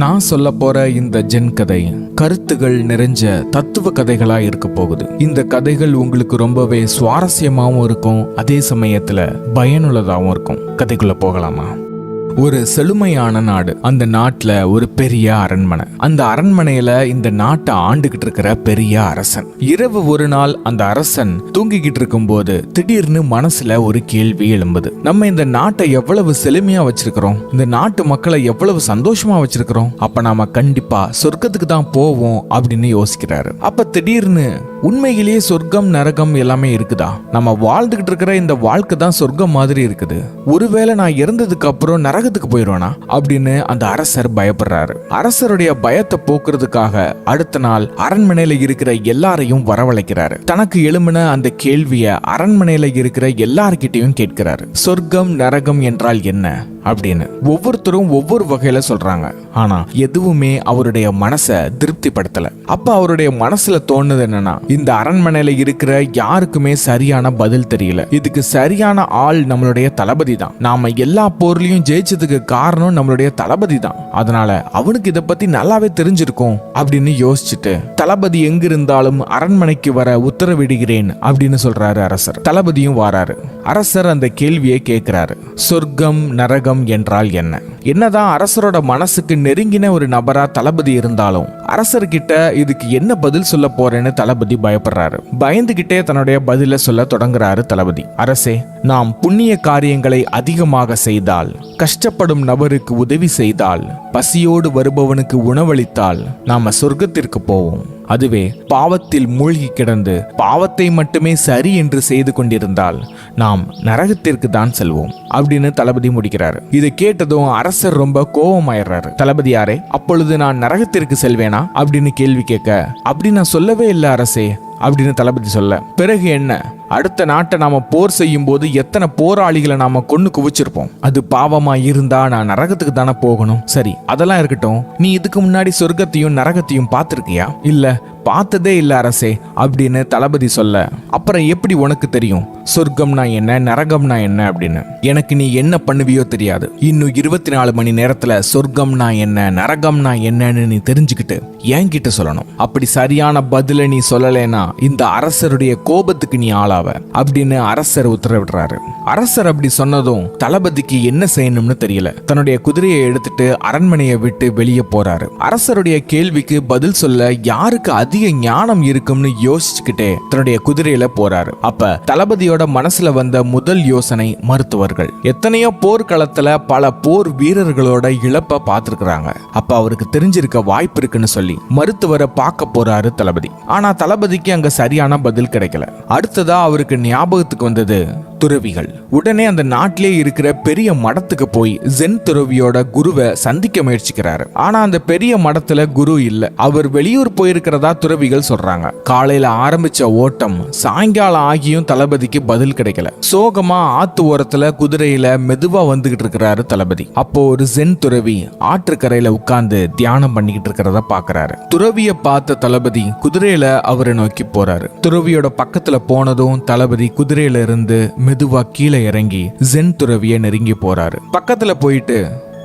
நான் சொல்ல போற இந்த ஜென் கதை கருத்துகள் நிறைஞ்ச தத்துவ கதைகளா இருக்க போகுது. இந்த கதைகள் உங்களுக்கு ரொம்பவே சுவாரஸ்யமாவும் இருக்கும், அதே சமயத்துல பயனுள்ளதாகவும் இருக்கும். கதைக்குள்ள போகலாமா? ஒரு செழுமையான நாடு. அந்த நாட்டுல ஒரு பெரிய அரண்மனை. அந்த அரண்மனையில இந்த நாட்டை ஆண்டுகிட்டு இருக்கிற பெரிய அரசன். இரவு ஒரு நாள் அந்த அரசன் தூங்கிக்கிட்டு இருக்கும் போது திடீர்னு மனசுல ஒரு கேள்வி எழும்புது. நம்ம இந்த நாட்டை எவ்வளவு செழுமையா வச்சிருக்கிறோம், இந்த நாட்டு மக்களை எவ்வளவு சந்தோஷமா வச்சிருக்கிறோம், அப்ப நாம கண்டிப்பா சொர்க்கத்துக்கு தான் போவோம் அப்படின்னு யோசிக்கிறாரு. அப்ப திடீர்னு உண்மையிலேயே சொர்க்கம் நரகம் எல்லாமே இருக்குதா? நம்ம வாழ்ந்துகிட்டு இருக்கிற இந்த வாழ்க்கை தான் சொர்க்கம் மாதிரி இருக்குது. ஒருவேளை நான் இறந்ததுக்கு அப்புறம் நரகத்துக்கு போயிடுவேனா அப்படின்னு அந்த அரசர் பயப்படுறாரு. அரசருடைய பயத்தை போக்குறதுக்காக அடுத்த நாள் அரண்மனையில இருக்கிற எல்லாரையும் வரவழைக்கிறாரு. தனக்கு எழும்பின அந்த கேள்விய அரண்மனையில இருக்கிற எல்லார்கிட்டையும் கேட்கிறாரு. சொர்க்கம் நரகம் என்றால் என்ன அப்படின்னு ஒவ்வொருத்தரும் ஒவ்வொரு வகையில சொல்றாங்க. ஆனா எதுவுமே அவருடைய மனசை திருப்திப்படுத்தல. அப்ப அவருடைய மனசுல தோணுது என்னன்னா, இந்த அரண்மனையில இருக்கிற யாருக்குமே சரியான பதில் தெரியல. இதுக்கு சரியான ஆள் நம்மளுடைய தளபதி தான். நாம எல்லா போர்லயும் ஜெயிச்சதுக்கு காரணம் நம்மளுடைய தளபதி தான். அதனால அவனுக்கு இதை பத்தி நல்லாவே தெரிஞ்சிருக்கும் அப்படின்னு யோசிச்சுட்டு தளபதி எங்க இருந்தாலும் அரண்மனைக்கு வர உத்தரவிடுகிறேன் அப்படின்னு சொல்றாரு அரசர். தளபதியும் வாராரு. அரசர் அந்த கேள்வியை கேட்கிறாரு. சொர்க்கம் நரகம் என்றால் என்ன? என்னதான் அரசரோட மனசுக்கு நெருங்கின ஒரு நபரா தளபதி இருந்தாலும் அரசர்கிட்ட இதுக்கு என்ன பதில் சொல்ல போறேன்னு தளபதி பயப்படுறாரு. பயந்துகிட்டே தன்னுடைய பதில சொல்ல தொடங்குறாரு தளபதி. அரசே, நாம் புண்ணிய காரியங்களை அதிகமாக செய்தால், கஷ்டப்படும் நபருக்கு உதவி செய்தால், பசியோடு வருபவனுக்கு உணவளித்தால் நாம சொர்க்கத்திற்கு போவோம். அதுவே பாவத்தில் மூழ்கி கிடந்து பாவத்தை மட்டுமே சரி என்று செய்து கொண்டிருந்தால் நாம் நரகத்திற்கு தான் செல்வோம் அப்படின்னு தளபதி முடிக்கிறாரு. இதை கேட்டதும் அரசர் ரொம்ப கோபமாயிடுறாரு. தளபதி யாரே, அப்பொழுது நான் நரகத்திற்கு செல்வேனா அப்படின்னு கேள்வி கேட்க, அப்படி நான் சொல்லவே இல்லை அரசே அப்படின்னு தளபதி சொல்ல, பிறகு என்ன? அடுத்த நாட்டை நாம போர் செய்யும் போது எத்தனை போராளிகளை நாம கொண்டு குவிச்சிருப்போம். அது பாவமா இருந்தா நான் நரகத்துக்கு தானே போகணும். சரி, அதெல்லாம் இருக்கட்டும். நீ இதுக்கு முன்னாடி சொர்க்கத்தையும் நரகத்தையும் பார்த்திருக்கியா? இல்ல, பார்த்ததே இல்ல அரசே அப்படின்னு தளபதி சொல்ல, அப்புறம் எப்படி உனக்கு தெரியும் சொர்க்கம்னா என்ன நரகம்னா என்ன அப்படின்னு? எனக்கு நீ என்ன பண்ணுவியோ தெரியாது. இன்னும் 24 மணி நேரத்துல சொர்க்கம்னா என்ன நரகம்னா என்னன்னு நீ தெரிஞ்சுக்கிட்டு என்கிட்ட சொல்லணும். அப்படி சரியான பதில நீ சொல்லலைன்னா இந்த அரசருடைய கோபத்துக்கு நீ ஆளாவ அப்படின்னு அரசர் உத்தரவிடுறாரு. அரசர் அப்படி சொன்னதும் தளபதிக்கு என்ன செய்யணும்னு தெரியல. தன்னுடைய குதிரையை எடுத்துட்டு அரண்மனையை விட்டு வெளியே போறாரு. அரசருடைய கேள்விக்கு பதில் சொல்ல யாருக்கு அதிக ஞானம் இருக்கும்னு யோசிச்சுக்கிட்டே தன்னுடைய குதிரையில போறாரு. அப்ப தளபதியோட மனசுல வந்த முதல் யோசனை மருத்துவர்கள். எத்தனையோ போர்க்களத்துல பல போர் வீரர்களோட இழப்ப பார்த்திருக்கிறாங்க. அப்ப அவருக்கு தெரிஞ்சிருக்க வாய்ப்பு இருக்குன்னு சொல்லி மருத்துவரை பார்க்க போறாரு தளபதி. ஆனா தளபதிக்கு அங்க சரியான பதில் கிடைக்கல. அடுத்ததா அவருக்கு ஞாபகத்துக்கு வந்தது துறவிகள். உடனே அந்த நாட்டிலே இருக்கிற பெரிய மடத்துக்கு போய் ஜென் துறவியோட குருவை சந்திக்க முயற்சிக்கிறாரு. ஆனா அந்த பெரிய மடத்துல குரு இல்ல. அவர் வெளியூர் போயிருக்கிறதா துறவிகள் சொல்றாங்க. காலையில ஆரம்பிச்ச ஓட்டம் சாயங்காலம் ஆகியும் தளபதிக்கு பதில் கிடைக்கல. சோகமா ஆத்து ஓரத்துல குதிரையில மெதுவா வந்துகிட்டு இருக்கிறாரு தளபதி. அப்போ ஒரு ஜென் துறவி ஆற்றுக்கரையில உட்கார்ந்து தியானம் பண்ணிக்கிட்டு இருக்கிறத பாக்குறாரு. துறவிய பார்த்த தளபதி குதிரையில அவரை நோக்கி போறாரு. துறவியோட பக்கத்துல போனதும் தளபதி குதிரையில இருந்து மெதுவா கீழே இறங்கி ஜென் துறவியை நெருங்கி போறாரு. பக்கத்துல போயிட்டு,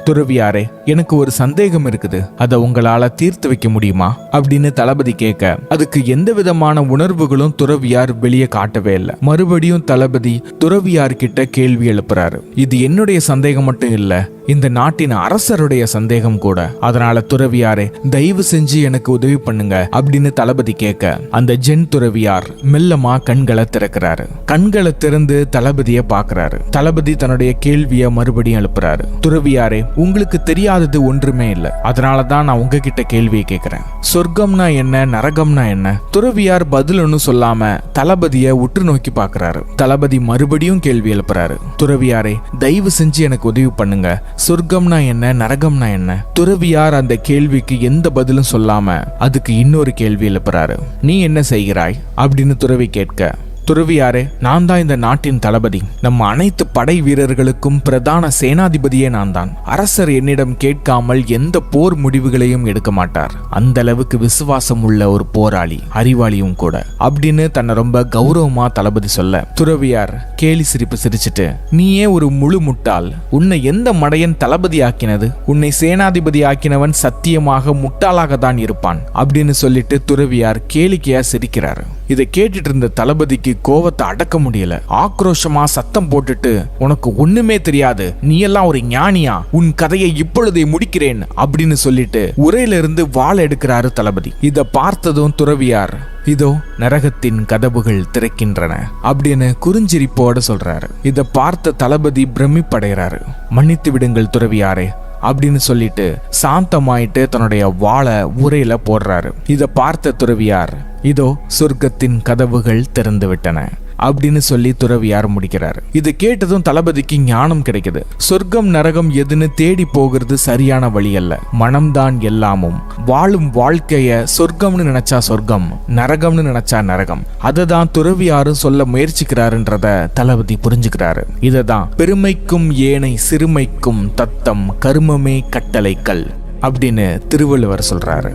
துறவியாரே, எனக்கு ஒரு சந்தேகம் இருக்குது, அதை உங்களால தீர்த்து வைக்க முடியுமா அப்படின்னு தளபதி கேட்க, அதுக்கு எந்த விதமான உணர்வுகளும் துறவியார் வெளியே காட்டவே இல்லை. மறுபடியும் தளபதி துறவியார் கிட்ட கேள்வி எழுப்புறாரு. இது என்னுடைய சந்தேகம் மட்டும் இல்ல, இந்த நாட்டின் அரசருடைய சந்தேகம் கூட. அதனால துறவியாரே, தயவு செஞ்சு எனக்கு உதவி பண்ணுங்க அப்படின்னு தளபதி கேட்க, அந்த ஜென் துறவியார் மெல்லமா கண்களை திறக்கிறாரு. கண்களை திறந்து தளபதியை பாக்குறாரு. தளபதி தன்னுடைய கேள்வியை மறுபடியும் எழுப்புறாரு. துறவியாரே, உங்களுக்கு தெரியாதது ஒன்றுமே இல்லை, அதனாலதான் நான் உங்ககிட்ட கேள்வியை கேட்கிறேன். சொர்க்கம்னா என்ன நரகம்னா என்ன? துறவியார் பதில் ஒன்னும் சொல்லாம தளபதியை உற்று நோக்கி பாக்குறாரு. தளபதி மறுபடியும் கேள்வி எழுப்புறாரு. துறவியாரே, தயவு செஞ்சு எனக்கு உதவி பண்ணுங்க, சொர்க்கம்னா என்ன நரகம்னா என்ன? துறவியார் அந்த கேள்விக்கு எந்த பதிலும் சொல்லாம அதுக்கு இன்னொரு கேள்வி எழுப்புறாரு. நீ என்ன செய்கிறாய் அப்படின்னு துறவி கேட்க, துறவியாரே, நான் தான் இந்த நாட்டின் தளபதி. நம்ம அனைத்து படை வீரர்களுக்கும் பிரதான சேனாதிபதியே நான் தான். அரசர் என்னிடம் கேட்காமல் எந்த போர் முடிவுகளையும் எடுக்க மாட்டார். அந்த அளவுக்கு விசுவாசம் உள்ள ஒரு போராளி, அறிவாளியும் கூட அப்படின்னு தன்னை ரொம்ப கௌரவமா தளபதி சொல்ல, துறவியார் கேலி சிரிப்பு சிரிச்சிட்டு, நீயே ஒரு முழு முட்டாள். உன்னை எந்த மடையன் தளபதி ஆக்கினது? உன்னை சேனாதிபதி ஆக்கினவன் சத்தியமாக முட்டாளாக தான் இருப்பான் அப்படின்னு சொல்லிட்டு துறவியார் கேளிக்கையா சிரிக்கிறாரு. இதை கேட்டுட்டு இருந்த தளபதிக்கு கோவத்தை அடக்க முடியல. ஆக்ரோஷமா சத்தம் போட்டுட்டு, உனக்கு ஒண்ணுமே தெரியாது, நீ எல்லாம் ஒரு ஞானியா? உன் கதையை இப்பொழுதே முடிக்கிறேன் அப்படின்னு சொல்லிட்டு உரையில இருந்து வாள் எடுக்கிறாரு தளபதி. இத பார்த்ததும் துறவியார், இதோ நரகத்தின் கதவுகள் திறக்கின்றன அப்படின்னு குறிஞ்சிரிப்போட சொல்றாரு. இத பார்த்த தளபதி பிரமிப்படைகிறாரு. மன்னித்து விடுங்கள் துறவியாரே அப்படின்னு சொல்லிட்டு சாந்தமாயிட்டு தன்னுடைய வாளை உரையில போடுறாரு. இத பார்த்த துறவியார், இதோ சொர்க்கத்தின் கதவுகள் திறந்து விட்டன அப்படின்னு சொல்லி துறவியார் முடிக்கிறாரு. இது கேட்டதும் தளபதிக்கு ஞானம் கிடைக்குது. சொர்க்கம் நரகம் எதுன்னு தேடி போகிறது சரியான வழி அல்ல. மனம்தான் எல்லாமும். வாழும் வாழ்க்கைய சொர்க்கம்னு நினைச்சா சொர்க்கம், நரகம்னு நினைச்சா நரகம். அததான் துறவியாரும் சொல்ல முயற்சிக்கிறாருன்றத தளபதி புரிஞ்சுக்கிறாரு. இததான் பெருமைக்கும் ஏனை சிறுமைக்கும் தத்தம் கருமமே கட்டளைக்கல் அப்படின்னு திருவள்ளுவர் சொல்றாரு.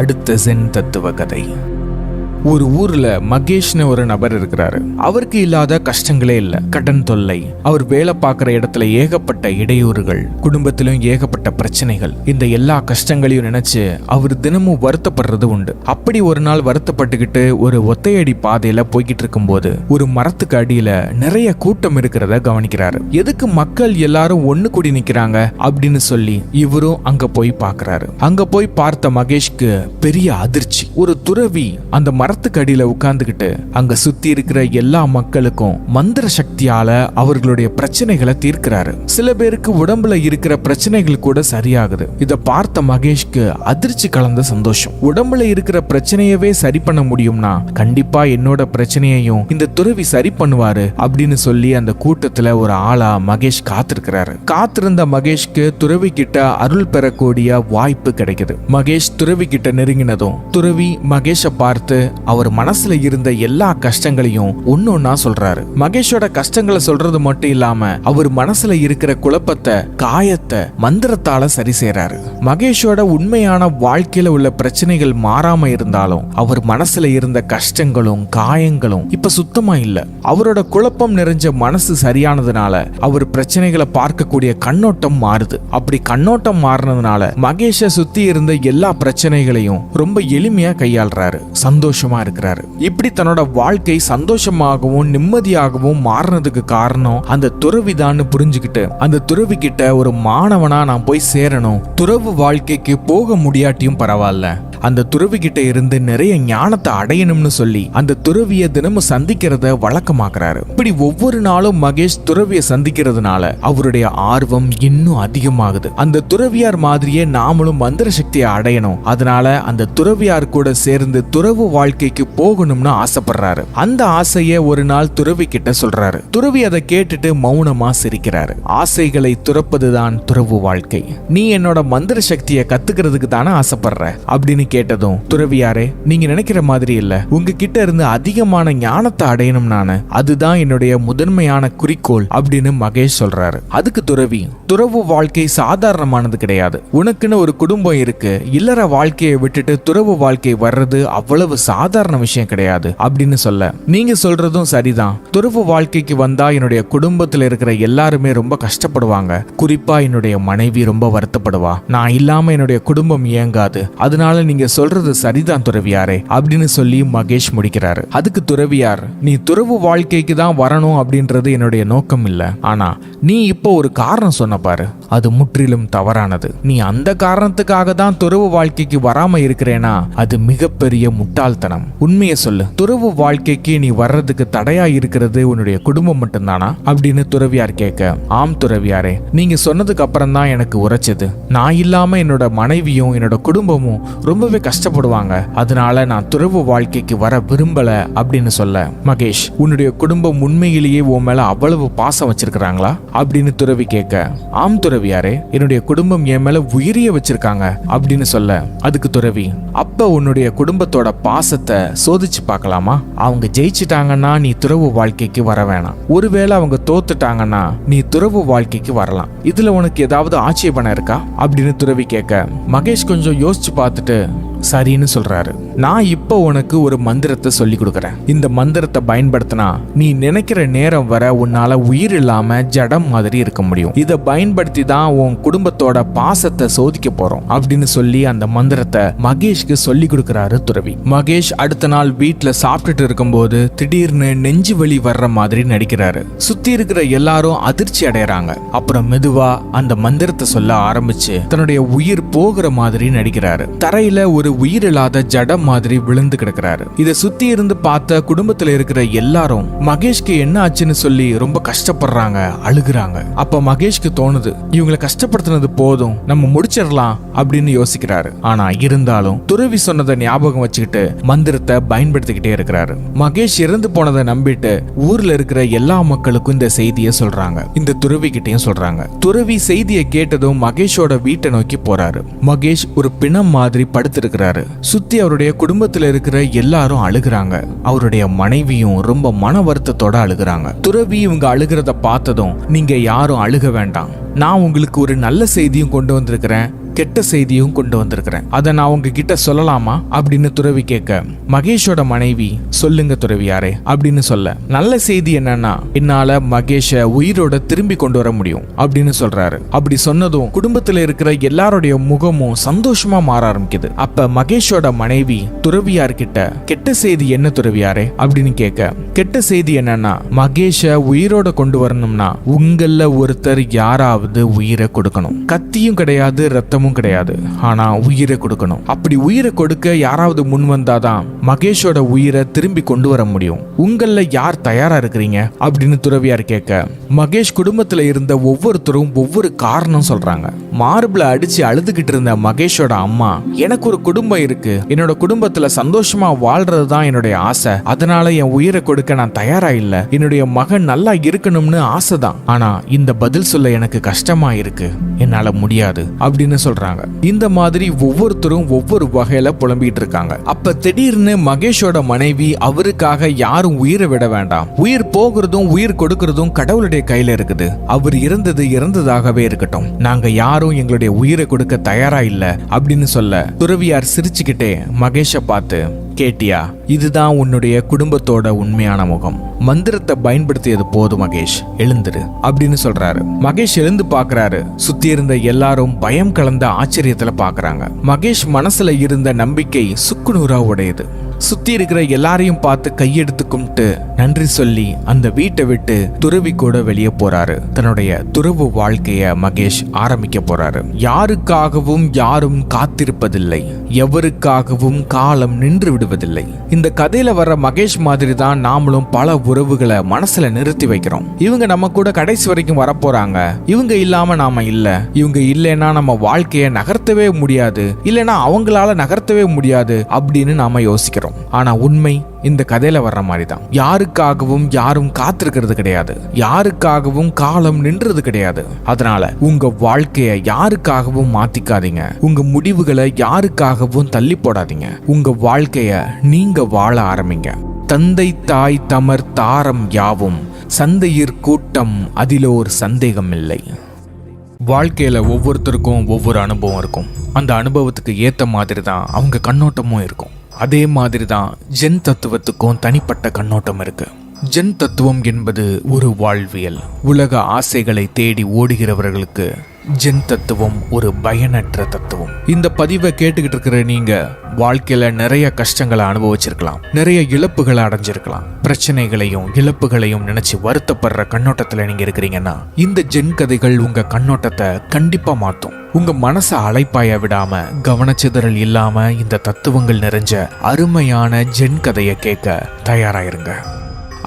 அடுத்த சென் தத்துவ கதை. ஒரு ஊர்ல மகேஷ்னு ஒரு நபர் இருக்கிறாரு. அவருக்கு இல்லாத கஷ்டங்களே இல்ல. கடன் தொல்லை, அவர் வேலை பார்க்கிற இடத்துல ஏகப்பட்ட இடையூறுகள், குடும்பத்திலும் ஏகப்பட்ட பிரச்சனைகள். இந்த எல்லா கஷ்டங்களையும் நினைச்சு அவர் தினமும் வருத்தப்படுறது உண்டு. அப்படி ஒரு நாள் வருத்தப்பட்டுக்கிட்டு ஒரு ஒத்தையடி பாதையில போய்கிட்டு இருக்கும் போது ஒரு மரத்துக்கு அடியில நிறைய கூட்டம் இருக்கிறத கவனிக்கிறாரு. எதுக்கு மக்கள் எல்லாரும் ஒண்ணு கூடி நிக்கிறாங்க அப்படின்னு சொல்லி இவரும் அங்க போய் பாக்குறாரு. அங்க போய் பார்த்த மகேஷ்க்கு பெரிய அதிர்ச்சி. ஒரு துறவி அந்த மரத்துக்கு அடியில உட்கார்ந்துகிட்டு அங்க சுத்தி இருக்கிற எல்லா மக்களுக்கும் மந்திர சக்தியால அவர்களுடைய பிரச்சனைகளை தீர்க்கிறாரு. சில பேருக்கு உடம்புல இருக்கிற பிரச்சனைகள் கூட சரியாகுது. இத பார்த்த மகேஷ்க்கு அதிர்ச்சி கலந்த சந்தோஷம். உடம்புல இருக்கிற பிரச்சனையவே சரி பண்ண முடியும்னா கண்டிப்பா என்னோட பிரச்சனையையும் இந்த துறவி சரி பண்ணுவாரு அப்படின்னு சொல்லி அந்த கூட்டத்துல ஒரு ஆளா மகேஷ் காத்திருக்கிறாரு. காத்திருந்த மகேஷ்க்கு துறவி கிட்ட அருள் பெறக்கூடிய வாய்ப்பு கிடைக்குது. மகேஷ் துறவி கிட்ட நெருங்கினதும் துறவி மகேஷை பார்த்து அவர் மனசுல இருந்த எல்லா கஷ்டங்களையும் ஒன்னொன்னா சொல்றாரு. மகேஷோட கஷ்டங்களை சொல்றது மட்டும் இல்லாம அவர் மனசுல இருக்கிற குழப்பத்தை, காயத்தை மந்திரத்தால சரி செய்யறாரு. மகேஷோட உண்மையான வாழ்க்கையில உள்ள பிரச்சனைகள் மாறாம இருந்தாலும் அவர் மனசுல இருந்த கஷ்டங்களும் காயங்களும் இப்ப சுத்தமா இல்ல. அவரோட குழப்பம் நிறைஞ்ச மனசு சரியானதுனால அவர் பிரச்சனைகளை பார்க்கக்கூடிய கண்ணோட்டம் மாறுது. அப்படி கண்ணோட்டம் மாறினதுனால மகேஷை சுத்தி இருந்த எல்லா பிரச்சனைகளையும் ரொம்ப எளிமையா கையாள்றாரு. சந்தோஷமா இருக்கிறாரு. இப்படி தன்னோட வாழ்க்கை சந்தோஷமாகவும் நிம்மதியாகவும் மாறினதுக்கு காரணம் அந்த துறவிதான்னு புரிஞ்சுக்கிட்டு அந்த துறவி கிட்ட ஒரு மாணவனா நான் போய் சேரணும், துறவு வாழ்க்கைக்கு போக முடியாட்டியும் பரவாயில்ல, அந்த துறவி கிட்ட இருந்து நிறைய ஞானத்தை அடையணும்னு சொல்லி அந்த துறவியை தினமும் சந்திக்கிறத வழக்கமாக்குறாரு. இப்படி ஒவ்வொரு நாளும் மகேஷ் துறவியை சந்திக்கிறதுனால அவருடைய ஆர்வம் இன்னும் அதிகமாகுது. அந்த துறவியார் மாதிரியே நாமளும் மந்திர சக்தியை அடையணும், அதனால அந்த துறவியார் கூட சேர்ந்து துறவு வாழ்க்கைக்கு போகணும்னு ஆசைப்படுறாரு. அந்த ஆசையை ஒரு நாள் துறவி கிட்ட சொல்றாரு. துறவி அதை கேட்டுட்டு மௌனமா சிரிக்கிறாரு. ஆசைகளை துறப்பதுதான் துறவு வாழ்க்கை. நீ என்னோட மந்திர சக்தியை கத்துக்கிறதுக்கு தானே ஆசைப்படுற அப்படின்னு கேட்டதும், துறவியாரே, நீங்க நினைக்கிற மாதிரி இல்ல, உங்ககிட்ட இருந்து அதிகமான ஞானத்தை அடையணும் நானு, அதுதான் என்னுடைய முதன்மையான குறிக்கோள் அப்படின்னு மகேஷ் சொல்றாரு. அதுக்கு துறவி, துறவு வாழ்க்கை சாதாரணமானது கிடையாது. உனக்குன்னு ஒரு குடும்பம் இருக்கு. இல்லற வாழ்க்கையை விட்டுட்டு துறவு வாழ்க்கை வர்றது அவ்வளவு சாதாரண விஷயம் கிடையாது அப்படின்னு சொல்ல, நீங்க சொல்றதும் சரிதான். துறவு வாழ்க்கைக்கு வந்தா என்னுடைய குடும்பத்துல இருக்கிற எல்லாருமே ரொம்ப கஷ்டப்படுவாங்க. குறிப்பா என்னுடைய மனைவி ரொம்ப வருத்தப்படுவா. நான் இல்லாம என்னுடைய குடும்பம் இயங்காது. அதனால நீங்க சொல்றது சரிதான் துறவியாரே அப்படின்னு சொல்லி மகேஷ் முடிக்கிறாரு. அதுக்கு துறவியார், நீ துறவு வாழ்க்கைக்கு தான் வரணும் அப்படின்றது என்னுடைய நோக்கம் இல்ல. ஆனா நீ இப்போ ஒரு காரணம் சொன்ன பாரு, அது முற்றிலும் தவறானது. நீ அந்த காரணத்துக்காக தான் துறவு வாழ்க்கைக்கு வராம இருக்கிறேனா அது மிகப்பெரிய முட்டாள்தனம். உண்மையை சொல்லு, துறவு வாழ்க்கைக்கு நீ வர்றதுக்கு தடையா இருக்கிறது உன்னுடைய குடும்பம் மட்டும்தானா அப்படின்னு துறவியார் கேட்க, ஆம் துறவியாரே, நீங்க சொன்னதுக்கு அப்புறம் தான் எனக்கு உரைச்சது. நான் இல்லாம என்னோட மனைவியும் என்னோட குடும்பமும் ரொம்ப ரொம்பவே கஷ்டப்படுவாங்க, அதனால நான் துறவு வாழ்க்கைக்கு வர விரும்பல அப்படின்னு சொல்ல, மகேஷ் உன்னுடைய குடும்பம் உண்மையிலேயே உன் மேல அவ்வளவு பாசம் வச்சிருக்கிறாங்களா அப்படின்னு துறவி கேட்க, ஆம் துறவியாரே, என்னுடைய குடும்பம் என் மேல உயிரிய வச்சிருக்காங்க அப்படின்னு சொல்ல, அதுக்கு துறவி, அப்ப உன்னுடைய குடும்பத்தோட பாசத்தை சோதிச்சு பார்க்கலாமா? அவங்க ஜெயிச்சிட்டாங்கன்னா நீ துறவு வாழ்க்கைக்கு வர வேணாம், ஒருவேளை அவங்க தோத்துட்டாங்கன்னா நீ துறவு வாழ்க்கைக்கு வரலாம். இதுல உனக்கு ஏதாவது ஆட்சேபணம் இருக்கா அப்படின்னு துறவி கேட்க, மகேஷ் கொஞ்சம் யோசிச்சு பார்த்துட்டு சரின்னு சொல்றாரு. நான் இப்போ உனக்கு ஒரு மந்திரத்தை சொல்லி கொடுக்கறேன். இந்த மந்திரத்தை பயன்படுத்தினா நீ நினைக்கிற நேரம் வர உன்னால உயிர் இல்லாம ஜடம் மாதிரி இருக்க முடியும். இதை பயன்படுத்தி தான் உன் குடும்பத்தோட பாசத்தை சோதிக்க போறோம் அப்படின்னு சொல்லி அந்த மந்திரத்தை மகேஷ்க்கு சொல்லி கொடுக்கறாரு துறவி. மகேஷ் அடுத்த நாள் வீட்டுல சாப்பிட்டுட்டு இருக்கும்போது திடீர்னு நெஞ்சு வலி வர்ற மாதிரி நடிக்கிறாரு. சுத்தி இருக்கிற எல்லாரும் அதிர்ச்சி அடையறாங்க. அப்புறம் மெதுவா அந்த மந்திரத்தை சொல்ல ஆரம்பிச்சு தன்னுடைய உயிர் போகிற மாதிரி நடிக்கிறாரு. தரையில ஒரு உயிரில்லாத ஜடம் மாதிரி விழுந்து கிடக்கிறாரு. இதை சுத்தி இருந்து பார்த்த குடும்பத்துல இருக்கிற எல்லாரும் மகேஷ்க்கு என்ன ஆச்சுன்னு சொல்லி ரொம்ப கஷ்டப்படுறாங்க, அழுகுறாங்க. அப்ப மகேஷ்க்கு தோணுது, இவங்களை கஷ்டப்படுத்தினது போதும், நம்ம முடிச்சிடலாம் அப்படின்னு யோசிக்கிறாரு. ஆனா இருந்தாலும் துறவி சொன்னதை ஞாபகம் வச்சுக்கிட்டு மந்திரத்தை பயன்படுத்திக்கிட்டே இருக்கிறாரு. மகேஷ் இறந்து போனதை நம்பிட்டு ஊர்ல இருக்கிற எல்லா மக்களுக்கும் இந்த செய்தியை சொல்றாங்க. இந்த துறவி கிட்டையும் சொல்றாங்க. துறவி செய்தியை கேட்டதும் மகேஷோட வீட்டை நோக்கி போறாரு. மகேஷ் ஒரு பிணம் மாதிரி படுத்திருக்கிறாரு. சுத்தி அவருடைய குடும்பத்துல இருக்கிற எல்லாரும் அழுகுறாங்க. அவருடைய மனைவியும் ரொம்ப மன வருத்தத்தோட அழுகுறாங்க. துறவி இவங்க அழுகிறத பார்த்ததும், நீங்க யாரும் அழுக வேண்டாம், நான் உங்களுக்கு ஒரு நல்ல செய்தியும் கொண்டு வந்திருக்கிறேன், கெட்ட செய்தியும் கொண்டு வந்திருக்கிறேன், அதை நான் உங்ககிட்ட சொல்லலாமா அப்படின்னு துறவி கேட்க, மகேஷோட மனைவி, சொல்லுங்க துறவியாரே அப்படின்னு சொல்ல, நல்ல செய்தி என்னன்னா என்னால மகேஷ உயிரோட திரும்பி கொண்டு வர முடியும் அப்படின்னு சொல்றாரு. அப்படி சொன்னதும் குடும்பத்துல இருக்கிற எல்லாருடைய முகமும் சந்தோஷமா மாற ஆரம்பிக்குது. அப்ப மகேஷோட மனைவி துறவியார்கிட்ட, கெட்ட செய்தி என்ன துறவியாரே அப்படின்னு கேட்க, கெட்ட செய்தி என்னன்னா மகேஷ உயிரோட கொண்டு வரணும்னா உங்கள ஒருத்தர் யாராவது உயிரை கொடுக்கணும். கத்தியும் கிடையாது, ரத்தமும் கிடையாது, ஆனா உயிரை கொடுக்கணும். அப்படி உயிரை கொடுக்க யாராவது முன் வந்தாதான் மகேஷோட உயிரை திரும்பி கொண்டு வர முடியும். உங்கள யார் தயாரா இருக்கிறீங்க அப்படின்னு துறவியார் கேட்க, மகேஷ் குடும்பத்துல இருந்த ஒவ்வொருத்தரும் ஒவ்வொரு காரணம் சொல்றாங்க. மார்பிள அடிச்சு அழுதுகிட்டு இருந்த மகேஷோட அம்மா, எனக்கு ஒரு குடும்பம் இருக்கு, என்னோட குடும்பத்துல சந்தோஷமா வாழ்றதுதான் என்னுடைய ஆசை, அதனால என் உயிரை கொடுக்க நான் தயாரா இல்ல, என்னுடைய மகன் நல்லா இருக்கணும்னு ஆசைதான், ஆனா இந்த பதில் சொல்ல எனக்கு கஷ்டமா இருக்கு, என்னால முடியாது அப்படின்னு சொல்றாங்க. இந்த மாதிரி ஒவ்வொருத்தரும் ஒவ்வொரு வகையில புலம்பிட்டு இருக்காங்க. அப்ப திடீர்னு மகேஷோட மனைவி, அவருக்காக யாரும் உயிரை விட வேண்டாம், உயிர் போகிறதும் உயிர் கொடுக்கிறதும் கடவுளுடைய கையில இருக்குது, அவர் இறந்தது இறந்ததாகவே இருக்கட்டும், நாங்க யாரும் எங்களுடைய உயிரை கொடுக்க தயாரா இல்ல அப்படின்னு சொல்ல, துறவியார் சிரிச்சுக்கிட்டே மகேஷை பார்த்து, கேட்டியா, இதுதான் உன்னுடைய குடும்பத்தோட உண்மையான முகம், மந்திரத்தை பயன்படுத்தியது போதும் மகேஷ், எழுந்துரு அப்படின்னு சொல்றாரு. மகேஷ் எழுந்து பாக்குறாரு. சுத்தி இருந்த எல்லாரும் பயம் கலந்த ஆச்சரியத்துல பாக்குறாங்க. மகேஷ் மனசுல இருந்த நம்பிக்கை சுக்குநூறா உடையுது. சுத்தி இருக்கிற எல்லாரையும் பார்த்து கையெடுத்து கும்பிட்டு நன்றி சொல்லி அந்த வீட்டை விட்டு துறவி கூட வெளியே போறாரு. தன்னுடைய துறவு வாழ்க்கைய மகேஷ் ஆரம்பிக்க போறாரு. யாருக்காகவும் யாரும் காத்திருப்பதில்லை, எவருக்காகவும் காலம் நின்று விடுவதில்லை. இந்த கதையில வர்ற மகேஷ் மாதிரி தான் நாமளும் பல உறவுகளை மனசுல நிறுத்தி வைக்கிறோம். இவங்க நம்ம கூட கடைசி வரைக்கும் வரப்போறாங்க, இவங்க இல்லாம நாம இல்ல, இவங்க இல்லைன்னா நம்ம வாழ்க்கைய நகர்த்தவே முடியாது, இல்லைன்னா அவங்களால நகர்த்தவே முடியாது அப்படின்னு நாம யோசிக்கிறோம். ஆனா உண்மை இந்த கதையில வர்ற மாதிரி தான். யாருக்காகவும் யாரும் காத்திருக்கிறது கிடையாது, யாருக்காகவும் காலம் நின்றது கிடையாது. அதனால உங்க வாழ்க்கைய யாருக்காகவும் மாத்திக்காதீங்க, உங்க முடிவுகளை யாருக்காகவும் தள்ளி போடாதீங்க. உங்க வாழ்க்கைய நீங்க வாழ ஆரம்பிங்க. தந்தை தாய் தமர் தாரம் யாவும் சந்தையிற் கூட்டம் அதிலோர் சந்தேகம் இல்லை. வாழ்க்கையில ஒவ்வொருத்தருக்கும் ஒவ்வொரு அனுபவம் இருக்கும். அந்த அனுபவத்துக்கு ஏத்த மாதிரி தான் அவங்க கண்ணோட்டமும் இருக்கும். அதே மாதிரி தான் ஜென் தத்துவத்துக்கும் தனிப்பட்ட கண்ணோட்டம் இருக்கு. ஜென் தத்துவம் என்பது ஒரு வாழ்வியல். உலக ஆசைகளை தேடி ஓடுகிறவர்களுக்கு ஜென் தத்துவம் ஒரு பயனற்ற தத்துவம். இந்த பதிவை கேட்டுக்கிட்டு இருக்கிற நீங்க வாழ்க்கையில நிறைய கஷ்டங்களை அனுபவிச்சிருக்கலாம், நிறைய இழப்புகளை அடைஞ்சிருக்கலாம். பிரச்சனைகளையும் இழப்புகளையும் நினைச்சு வருத்தப்படுற கண்ணோட்டத்துல நீங்க இருக்கிறீங்கன்னா இந்த ஜென் கதைகள் உங்க கண்ணோட்டத்தை கண்டிப்பா மாத்தும். உங்க மனசை அலைப்பாய விடாம, கவனச்சிதறல் இல்லாம இந்த தத்துவங்கள் நிறைஞ்ச அருமையான ஜென் கதையை கேட்க தயாராயிருங்க.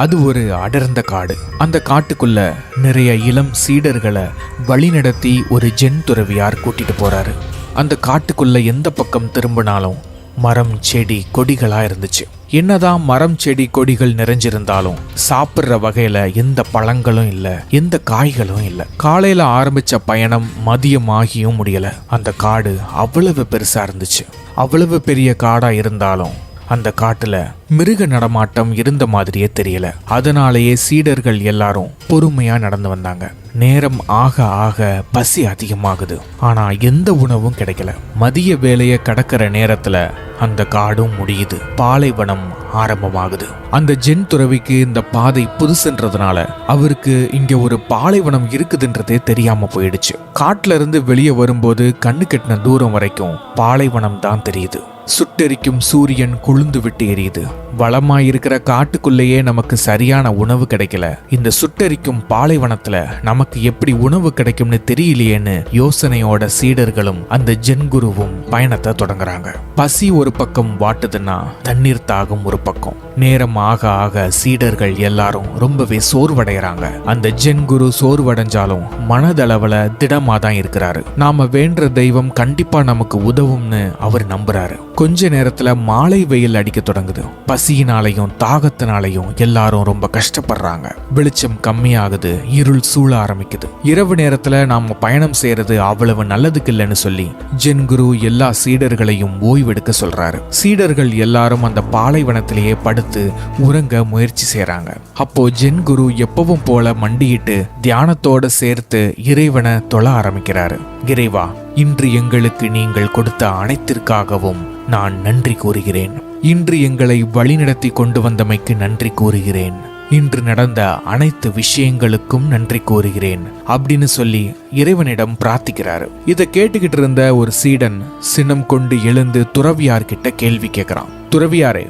அது ஒரு அடர்ந்த காடு. அந்த காட்டுக்குள்ள நிறைய இளம் சீடர்களை வழிநடத்தி ஒரு ஜென் துறவியார் கூட்டிட்டு போறாரு. அந்த காட்டுக்குள்ள எந்த பக்கம் திரும்பினாலும் மரம் செடி கொடிகளா இருந்துச்சு. என்னதான் மரம் செடி கொடிகள் நிறைஞ்சிருந்தாலும் சாப்பிட்ற வகையில எந்த பழங்களும் இல்ல, எந்த காய்களும் இல்ல. காலையில ஆரம்பிச்ச பயணம் மதியம் ஆகியும் முடியல. அந்த காடு அவ்வளவு பெருசா இருந்துச்சு. அவ்வளவு பெரிய காடா இருந்தாலும் அந்த காட்டுல மிருக நடமாட்டம் இருந்த மாதிரியே தெரியல. அதனாலேயே சீடர்கள் எல்லாரும் பொறுமையா நடந்து வந்தாங்க. நேரம் ஆக ஆக பசி அதிகமாகுது. ஆனா எந்த உணவும் கிடைக்கல. மதிய வேலையை கடக்கிற நேரத்துல அந்த காடும் முடியுது. பாலைவனம் ஆரம்பமாகுது. அந்த ஜென் துறவிக்கு இந்த பாதை புதுசுன்றதுனால அவருக்கு இங்க ஒரு பாலைவனம் இருக்குதுன்றதே தெரியாம போயிடுச்சு. காட்டுல இருந்து வெளியே வரும்போது கண்ணு கெட்டின தூரம் வரைக்கும் பாலைவனம் தான் தெரியுது. சுட்டெரிக்கும் சூரியன் கொழுந்து விட்டு எரியுது. வளமாயிருக்கிற காட்டுக்குள்ளேயே நமக்கு சரியான உணவு கிடைக்கல. இந்த சுட்டெரிக்கும் பாலைவனத்துல நமக்கு எப்படி உணவு கிடைக்கும்னு தெரியலையேன்னு யோசனையோட சீடர்களும் அந்த ஜென் குருவும் பயணத்தை தொடங்குறாங்க. பசி ஒரு பக்கம் வாட்டுதுன்னா தண்ணீர் தாகம் ஒரு பக்கம். நேரம் ஆக ஆக சீடர்கள் எல்லாரும் ரொம்பவே சோர்வடைகிறாங்க. அந்த ஜென் குரு சோர்வடைஞ்சாலும் மனதளவுல திடமா தான் இருக்கிறாரு. நாம வேண்ட தெய்வம் கண்டிப்பா நமக்கு உதவும்னு அவர் நம்புறாரு. கொஞ்ச நேரத்துல மாலை வெயில் அடிக்க தொடங்குது. பசியினாலையும் தாகத்தினாலையும் எல்லாரும் ரொம்ப கஷ்டப்படுறாங்க. வெளிச்சம் கம்மியாகுது. இருள் சூழ ஆரம்பிக்குது. இரவு நேரத்துல நாம பயணம் செய்யறது அவ்வளவு நல்லதுக்கு இல்லைன்னு சொல்லி ஜென் குரு எல்லா சீடர்களையும் ஓய்வெடுக்க சொல்றாரு. சீடர்கள் எல்லாரும் அந்த பாலைவனத்திலேயே படுத்து உறங்க முயற்சி செய்யறாங்க. அப்போ ஜென் குரு எப்பவும் போல மண்டியிட்டு தியானத்தோட சேர்த்து இறைவனை தொழ ஆரம்பிக்கிறாரு. இறைவா, இன்று எங்களுக்கு நீங்கள் கொடுத்த அனைத்திற்காகவும் நான் நன்றி கூறுகிறேன். இன்று எங்களை வழிநடத்தி கொண்டு வந்தமைக்கு நன்றி கூறுகிறேன். இன்று நடந்த அனைத்து விஷயங்களுக்கும் நன்றி கூறுகிறேன் அப்படின்னு சொல்லி இறைவனிடம் பிரார்த்திக்கிறாரு. இதை கேட்டுக்கிட்டு இருந்த ஒரு சீடன் சினம் கொண்டு எழுந்து துறவியார்கிட்ட கேள்வி கேட்கிறான். துறவியாரே,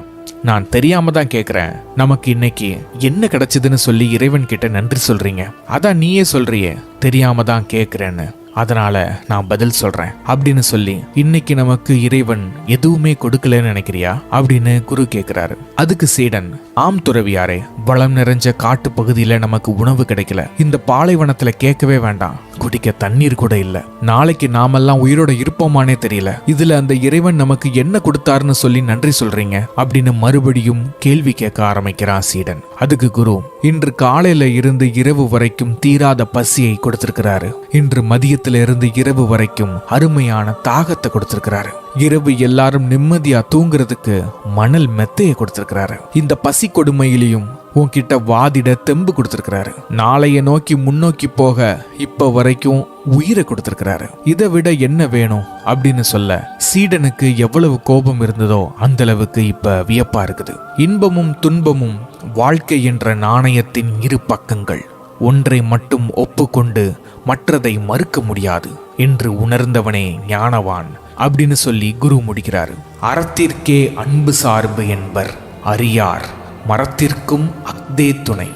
நான் தெரியாம தான் கேட்கிறேன். நமக்கு இன்னைக்கு என்ன கிடைச்சதுன்னு சொல்லி இறைவன் கிட்ட நன்றி சொல்றீங்க. அதான் நீயே சொல்றியே தெரியாம தான் கேட்கிறேன்னு. அதனால நான் பதில் சொல்றேன் அப்படின்னு சொல்லி, இன்னைக்கு நமக்கு இறைவன் எதுவுமே கொடுக்கலன்னு நினைக்கிறியா அப்படின்னு குரு கேட்கிறாரு. அதுக்கு சீடன், ஆம் துறவியாரே, வளம் நிறைஞ்ச காட்டு பகுதியில நமக்கு உணவு கிடைக்கல. இந்த பாலைவனத்துல கேட்கவே வேண்டாம், குடிக்க தண்ணீர் கூட இல்ல. நாளைக்கு நாமெல்லாம் உயிரோட இருப்போமானே தெரியல. இதுல அந்த இறைவன் நமக்கு என்ன கொடுத்தாருன்னு சொல்லி நன்றி சொல்றீங்க அப்படின்னு மறுபடியும் கேள்வி கேட்க ஆரம்பிக்கிறான் சீடன். அதுக்கு குரு, இன்று காலையில இருந்து இரவு வரைக்கும் தீராத பசியை கொடுத்திருக்கிறாரு. இன்று மதியத்துல இருந்து இரவு வரைக்கும் அருமையான தாகத்தை கொடுத்திருக்கிறாரு. இரவு எல்லாரும் நிம்மதியா தூங்குறதுக்கு மணல் மெத்தையை கொடுத்திருக்கிறாரு. இந்த பசி கொடுமையிலையும் உன்கிட்ட வாதிட தெம்பு கொடுத்திருக்கிறாரு. நாளைய நோக்கி முன்னோக்கி போக இப்ப வரைக்கும் உயிரை கொடுத்திருக்கிறாரு. இதை விட என்ன வேணும் அப்படின்னு சொல்ல சீடனுக்கு எவ்வளவு கோபம் இருந்ததோ அந்த அளவுக்கு இப்ப வியப்பா இருக்குது. இன்பமும் துன்பமும் வாழ்க்கை என்ற நாணயத்தின் இரு பக்கங்கள். ஒன்றை மட்டும் ஒப்புக்கொண்டு மற்றதை மறுக்க முடியாது என்று உணர்ந்தவனே ஞானவான் அப்படின்னு சொல்லி குரு முடிக்கிறாரு. அறத்திற்கே அன்பு சார்பு என்பர் அறியார், மரத்திற்கும் அக்தே துணை.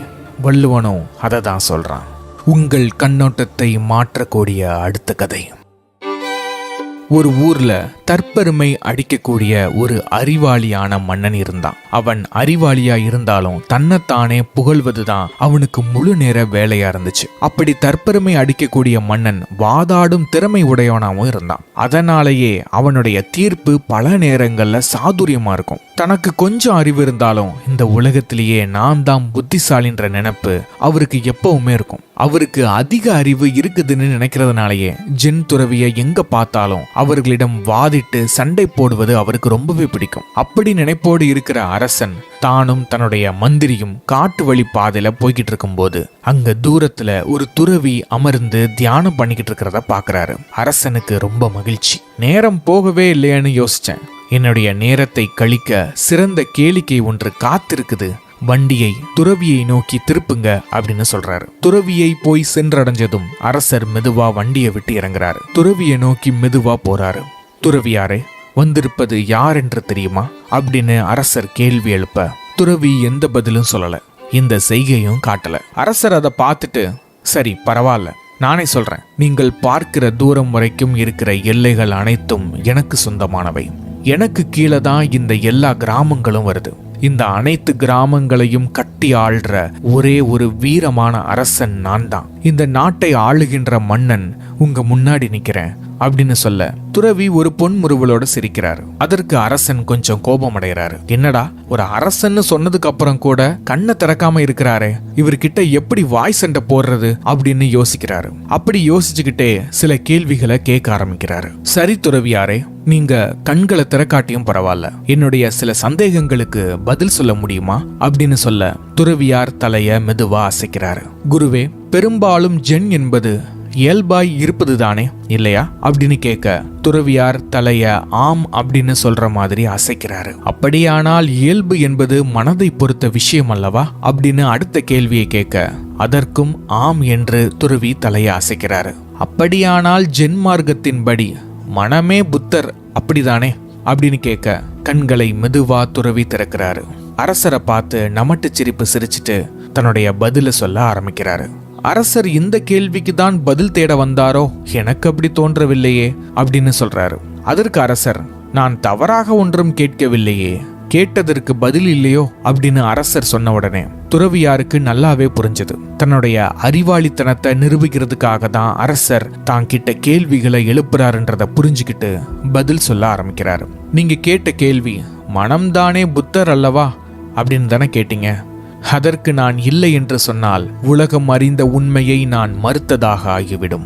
வள்ளுவனோ அதை தான் சொல்றான். உங்கள் கண்ணோட்டத்தை மாற்றக்கூடிய அடுத்த கதை. ஒரு ஊர்ல தற்பெருமை அடிக்கக்கூடிய ஒரு அறிவாளியான மன்னன் இருந்தான். அவன் அறிவாளியா இருந்தாலும் தன்னைத்தானே புகழ்வதுதான் அவனுக்கு முழு நேர வேலையா இருந்துச்சு. அப்படி தற்பெருமை அடிக்கக்கூடிய மன்னன் வாதாடும் திறமை உடையவனாவும் இருந்தான். அதனாலேயே அவனுடைய தீர்ப்பு பல நேரங்கள்ல சாதுரியமா இருக்கும். தனக்கு கொஞ்சம் அறிவு இருந்தாலும் இந்த உலகத்திலேயே நான் தான் புத்திசாலின்ற நினைப்பு அவருக்கு எப்பவுமே இருக்கும். அவருக்கு அதிக அறிவு இருக்குதுன்னு நினைக்கிறதுனாலயே ஜென் துறவியை எங்க பார்த்தாலும் அவர்களிடம் வாதிட்டு சண்டை போடுவது அவருக்கு ரொம்பவே பிடிக்கும். அப்படி நினைப்போடு இருக்கிற அரசன் தானும் தன்னுடைய மந்திரியும் காட்டு வழி பாதையில போய்கிட்டு இருக்கும் போது அங்க தூரத்துல ஒரு துறவி அமர்ந்து தியானம் பண்ணிக்கிட்டு இருக்கிறத பாக்குறாரு. அரசனுக்கு ரொம்ப மகிழ்ச்சி. நேரம் போகவே இல்லையான்னு யோசிச்சேன். என்னுடைய நேரத்தை கழிக்க சிறந்த கேளிக்கை ஒன்று காத்திருக்குது. வண்டியை துறவியை நோக்கி திருப்புங்க அப்படின்னு சொல்றாரு. துறவியை போய் சென்றடைஞ்சதும் அரசர் மெதுவா வண்டியை விட்டு இறங்குறாரு. துறவியை நோக்கி மெதுவா போறாரு. துறவியாரே, வந்திருப்பது யார் என்று தெரியுமா அப்படின்னு அரசர் கேள்வி எழுப்ப துறவி எந்த பதிலும் சொல்லல, இந்த செய்கையும் காட்டல. அரசர் அதை பார்த்துட்டு, சரி பரவாயில்ல, நானே சொல்றேன். நீங்கள் பார்க்கிற தூரம் வரைக்கும் இருக்கிற எல்லைகள் அனைத்தும் எனக்கு சொந்தமானவை. எனக்கு கீழே தான் இந்த எல்லா கிராமங்களும் வருது. இந்த அனைத்து கிராமங்களையும் கட்டி ஆள்ற ஒரே ஒரு வீரமான அரசன் நான் தான். இந்த நாட்டை ஆளுகின்ற மன்னன் உங்க முன்னாடி நிக்கிறேன். அப்படின்னு சொல்ல துறவி ஒரு பொன்முறுவலோட சிரிக்கிறாரு. அதற்கு அரசன் கொஞ்சம் கோபம் அடைகிறாரு. என்னடா ஒரு அரசன்னு சொன்னதுக்கு அப்புறம் கூட கண்ணை திறக்காம இருக்கிறாரே, இவர்கிட்ட எப்படி வாய் சண்டை போடுறது அப்படின்னு யோசிக்கிறாரு. அப்படி யோசிச்சுக்கிட்டே சில கேள்விகளை கேட்க ஆரம்பிக்கிறாரு. சரி துறவியாரே, நீங்க கண்களை திறக்காட்டியும் பரவாயில்ல, என்னுடைய சில சந்தேகங்களுக்கு பதில் சொல்ல முடியுமா அப்படின்னு சொல்ல துறவியார் தலைய மெதுவா அசைக்கிறாரு. குருவே, பெரும்பாலும் ஜென் என்பது இயல்பாய் இருப்பதுதானே இல்லையா அப்படின்னு கேட்க துறவியார் தலைய ஆம் அப்படின்னு சொல்ற மாதிரி அசைக்கிறாரு. அப்படியானால் இயல்பு என்பது மனதை பொறுத்த விஷயம் அல்லவா அப்படின்னு அடுத்த கேள்வியை கேட்க அதற்கும் ஆம் என்று துறவி தலைய அசைக்கிறாரு. அப்படியானால் ஜென் மார்க்கத்தின்படி மனமே புத்தர் அப்படிதானே அப்படின்னு கேட்க கண்களை மெதுவா துறவி திறக்கிறாரு. அரசரை பார்த்து நமட்டு சிரிப்பு சிரிச்சிட்டு தன்னுடைய பதில சொல்ல ஆரம்பிக்கிறாரு. அரசர் இந்த கேள்விக்கு தான் பதில் தேட வந்தாரோ, எனக்கு அப்படி தோன்றவில்லையே அப்படின்னு சொல்றாரு. அதற்கு அரசர், நான் தவறாக ஒன்றும் கேட்கவில்லையே, கேட்டதற்கு பதில் இல்லையோ அப்படின்னு அரசர் சொன்ன உடனே துறவியாருக்கு நல்லாவே புரிஞ்சது. தன்னுடைய அறிவாளித்தனத்தை நிரூபிக்கிறதுக்காக தான் அரசர் தான் கிட்ட கேள்விகளை எழுப்புறாருன்றத புரிஞ்சுக்கிட்டு பதில் சொல்ல ஆரம்பிக்கிறாரு. நீங்க கேட்ட கேள்வி மனம்தானே புத்தர் அல்லவா அப்படின்னு தானே கேட்டீங்க. அதற்கு நான் இல்லை என்று சொன்னால் உலகம் அறிந்த உண்மையை நான் மறுத்ததாக ஆகிவிடும்.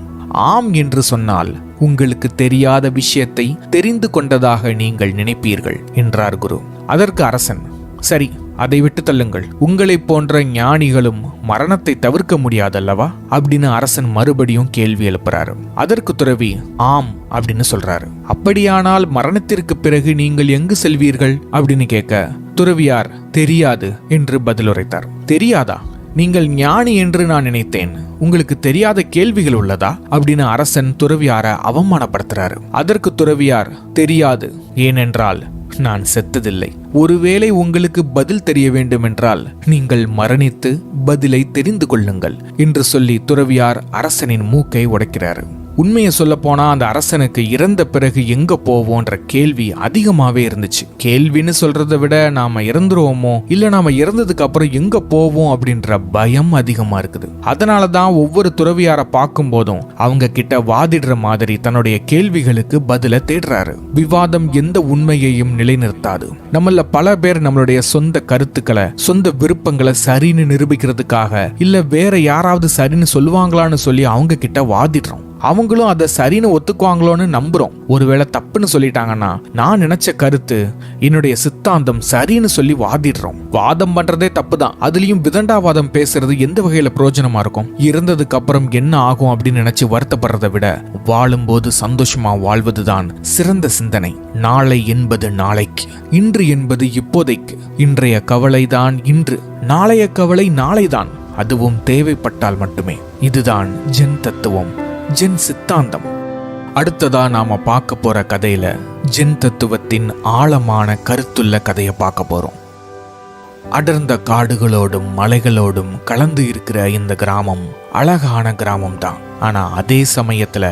ஆம் என்று சொன்னால் உங்களுக்கு தெரியாத விஷயத்தை தெரிந்து கொண்டதாக நீங்கள் நினைப்பீர்கள் என்றார் குரு. அதற்கு அரசன், சரி, அதை விட்டு தள்ளுங்கள், உங்களை போன்ற ஞானிகளும் மரணத்தை தவிர்க்க முடியாதல்லவா அப்படின்னு அரசன் மறுபடியும் கேள்வி எழுப்புறாரு. அதற்கு துறவி ஆம் அப்படின்னு சொல்றாரு. அப்படியானால் மரணத்திற்கு பிறகு நீங்கள் எங்கு செல்வீர்கள் அப்படின்னு கேட்க துறவியார் தெரியாது என்று பதிலுரைத்தார். தெரியாதா? நீங்கள் ஞானி என்று நான் நினைத்தேன், உங்களுக்கு தெரியாத கேள்விகள் உள்ளதா அப்படின்னு அரசன் துறவியார அவமானப்படுத்துறாரு. அதற்கு துறவியார் தெரியாது, ஏனென்றால் நான் செத்ததில்லை. ஒருவேளை உங்களுக்கு பதில் தெரிய வேண்டும் என்றால் நீங்கள் மரணித்து பதிலை தெரிந்து கொள்ளுங்கள் என்று சொல்லி துறவியார் அரசனின் மூக்கை உடைக்கிறாரு. உண்மையை சொல்ல போனா அந்த அரசனுக்கு இறந்த பிறகு எங்க போவோன்ற கேள்வி அதிகமாவே இருந்துச்சு. கேள்வின்னு சொல்றதை விட நாம இறந்துருவோமோ இல்ல நாம இறந்ததுக்கு அப்புறம் எங்க போவோம் அப்படின்ற பயம் அதிகமா இருக்குது. அதனாலதான் ஒவ்வொரு துறவியார பார்க்கும் போதும் அவங்க கிட்ட வாதிடுற மாதிரி தன்னுடைய கேள்விகளுக்கு பதில தேடுறாரு. விவாதம் எந்த உண்மையையும் நிலைநிறுத்தாது. நம்மள பல பேர் நம்மளுடைய சொந்த கருத்துக்களை, சொந்த விருப்பங்களை சரின்னு நிரூபிக்கிறதுக்காக இல்ல வேற யாராவது சரின்னு சொல்லுவாங்களான்னு சொல்லி அவங்க கிட்ட வாதிடுறோம். அவங்களும் அதை சரின்னு ஒத்துக்குவாங்களோன்னு நம்புறோம். ஒருவேளை தப்புன்னு சொல்லிட்டாங்கன்னா நான் நினைச்ச கருத்து, என்னுடைய சித்தாந்தம் சரின்னு சொல்லி வாதிடுறோம். வாதம் பண்றதே தப்பு தான். அதுலயும் விதண்டாவாதம் பேசுறது எந்த வகையில பிரயோஜனமா இருக்கும்? இறந்ததுக்கு அப்புறம் என்ன ஆகும் அப்படின்னு நினைச்சு வருத்தப்படுறதை விட வாழும்போது சந்தோஷமா வாழ்வதுதான் சிறந்த சிந்தனை. நாளை என்பது நாளைக்கு, இன்று என்பது இப்போதைக்கு. இன்றைய கவலைதான் இன்று, நாளைய கவலை நாளைதான். அதுவும் தேவைப்பட்டால் மட்டுமே. இதுதான் ஜென் தத்துவம், ஜென் சித்தாந்தம். அடுத்ததா நாம பார்க்க போற கதையில ஜென் தத்துவத்தின் ஆழமான கருத்துள்ள கதையை பார்க்க போறோம். அடர்ந்த காடுகளோடும் மலைகளோடும் கலந்து இருக்கிற இந்த கிராமம் அழகான கிராமம் தான். ஆனா அதே சமயத்துல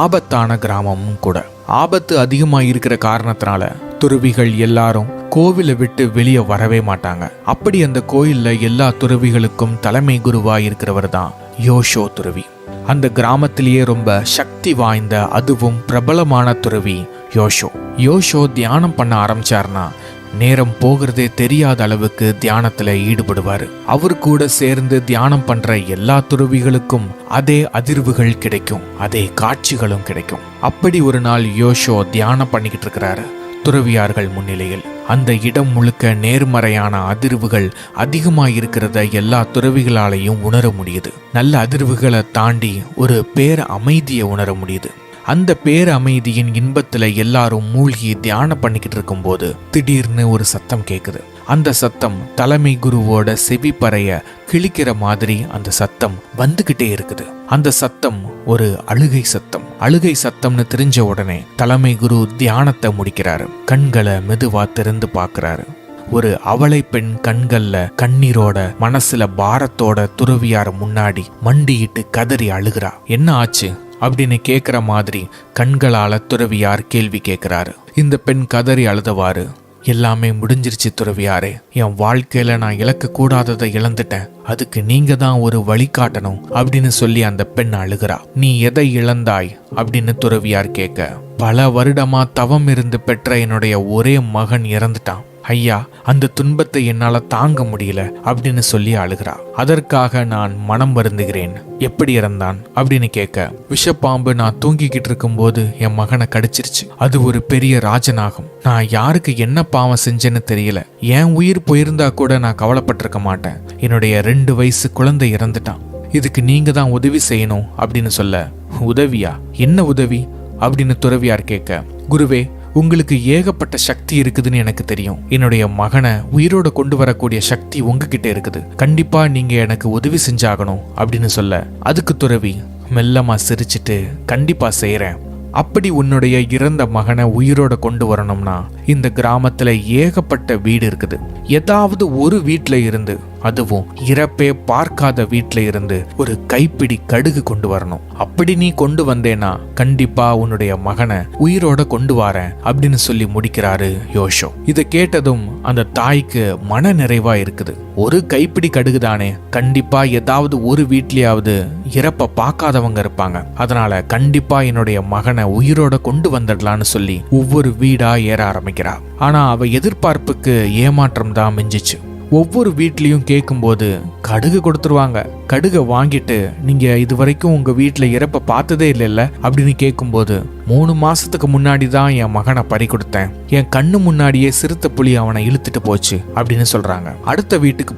ஆபத்தான கிராமமும் கூட. ஆபத்து அதிகமா இருக்கிற காரணத்தினால துறவிகள் எல்லாரும் கோவிலை விட்டு வெளியே வரவே மாட்டாங்க. அப்படி அந்த கோயில்ல எல்லா துறவிகளுக்கும் தலைமை குருவா இருக்கிறவர் தான் யோஷோ துறவி. அந்த கிராமத்திலேயே ரொம்ப சக்தி வாய்ந்த அதுவும் பிரபலமான துறவி யோஷோ. யோஷோ தியானம் பண்ண ஆரம்பிச்சார்னா நேரம் போகிறதே தெரியாத அளவுக்கு தியானத்துல ஈடுபடுவாரு. அவர் கூட சேர்ந்து தியானம் பண்ற எல்லா துறவிகளுக்கும் அதே அதிர்வுகள் கிடைக்கும், அதே காட்சிகளும் கிடைக்கும். அப்படி ஒரு நாள் யோஷோ தியானம் பண்ணிக்கிட்டு இருக்கிறாரு துறவியார்கள் முன்னிலையில். அந்த இடம் முழுக்க நேர்மறையான அதிர்வுகள் அதிகமாயிருக்கிறத எல்லா துறவிகளாலையும் உணர முடியுது. நல்ல அதிர்வுகளை தாண்டி ஒரு பேர அமைதியை உணர முடியுது. அந்த பேர அமைதியின் இன்பத்துல எல்லாரும் மூழ்கி தியானம் பண்ணிக்கிட்டு இருக்கும் போது திடீர்னு ஒரு சத்தம் கேக்குது. அந்த சத்தம் தலைமை குருவோட செவி பறைய கிழிக்கிற மாதிரி அந்த சத்தம் வந்துகிட்டே இருக்குது. அந்த சத்தம் ஒரு அழுகை சத்தம். அழுகை சத்தம்னு தெரிஞ்ச உடனே தலைமை குரு தியானத்தை முடிக்கிறாரு. கண்களை மெதுவா திறந்து பார்க்கறாரு. ஒரு அவளை பெண் கண்கள்ல கண்ணீரோட மனசுல பாரத்தோட துறவியார் முன்னாடி மண்டியிட்டு கதறி அழுகிறா. என்ன ஆச்சு அப்படின்னு கேட்குற மாதிரி கண்களால துறவியார் கேள்வி கேட்கிறாரு. இந்த பெண் கதறி அழுதவாறு, எல்லாமே முடிஞ்சிருச்சு துறவியாரே. என் வாழ்க்கையில நான் இழக்க கூடாததை இழந்துட்டேன். அதுக்கு நீங்க தான் ஒரு வழிகாட்டணும் அப்படின்னு சொல்லி அந்த பெண் அழுகிறா. நீ எதை இழந்தாய் அப்படின்னு துறவியார் கேட்க, பல வருடமா தவம் இருந்து பெற்ற என்னுடைய ஒரே மகன் இறந்துட்டான் ஐயா. அந்த துன்பத்தை என்னால தாங்க முடியல அப்படின்னு சொல்லி அழுகிறா. அதற்காக நான் மனம் வருந்துகிறேன். எப்படி இறந்தான் அப்படின்னு கேட்க, விஷப்பாம்பு நான் தூங்கிக்கிட்டு இருக்கும் போது என் மகனை கடிச்சிருச்சு. அது ஒரு பெரிய ராஜநாகம். நான் யாருக்கு என்ன பாவம் செஞ்சேன்னு தெரியல. என் உயிர் போயிருந்தா கூட நான் கவலைப்பட்டிருக்க மாட்டேன். என்னுடைய 2 வயசு குழந்தை இறந்துட்டான். இதுக்கு நீங்க தான் உதவி செய்யணும் அப்படின்னு சொல்ல, உதவியா? என்ன உதவி அப்படின்னு துறவியார் கேட்க, குருவே, உங்களுக்கு ஏகப்பட்ட சக்தி இருக்குதுன்னு எனக்கு தெரியும். என்னுடைய மகனை உயிரோட கொண்டு வரக்கூடிய சக்தி உங்ககிட்ட இருக்குது. கண்டிப்பா நீங்க எனக்கு உதவி செஞ்சாகணும் அப்படின்னு சொல்ல, அதுக்கு துறவி மெல்லமா சிரிச்சிட்டு, கண்டிப்பா செய்யறேன். அப்படி உன்னுடைய இறந்த மகனை உயிரோட கொண்டு வரணும்னா இந்த கிராமத்துல ஏகப்பட்ட வீடு இருக்குது. ஏதாவது ஒரு வீட்டுல இருந்து, அதுவும் இறப்பே பார்க்காத வீட்டுல இருந்து ஒரு கைப்பிடி கடுகு கொண்டு வரணும். அப்படி நீ கொண்டு வந்தேனா கண்டிப்பா உன்னுடைய மகனை உயிரோட கொண்டு வரேன் அப்படின்னு சொல்லி முடிக்கிறாரு யோஷோ. இதை கேட்டதும் அந்த தாய்க்கு மன நிறைவா இருக்குது. ஒரு கைப்பிடி கடுகு தானே, கண்டிப்பா ஏதாவது ஒரு வீட்லயாவது இறப்ப பார்க்காதவங்க இருப்பாங்க. அதனால கண்டிப்பா என்னுடைய மகனை உயிரோட கொண்டு வந்துடலான்னு சொல்லி ஒவ்வொரு வீடா ஏற ஆரம்பிக்கிறா. ஆனா அவ எதிர்பார்ப்புக்கு ஏமாற்றம் தான் மிஞ்சிச்சு. ஒவ்வொரு வீட்லயும் கேட்கும்போது கடுகு கொடுத்துருவாங்க. கடுகை வாங்கிட்டு, நீங்க இது வரைக்கும் உங்க வீட்டுல இறப்ப பார்த்ததே இல்லைல்ல அப்படின்னு கேட்கும்போது, 3 மாசத்துக்கு முன்னாடி தான் என் மகனை பறி கொடுத்தேன். என் கண்ணு முன்னாடியே சிறுத்தை புலி அவனை இழுத்துட்டு போச்சு அப்படின்னு சொல்றாங்க. அடுத்த வீட்டுக்கு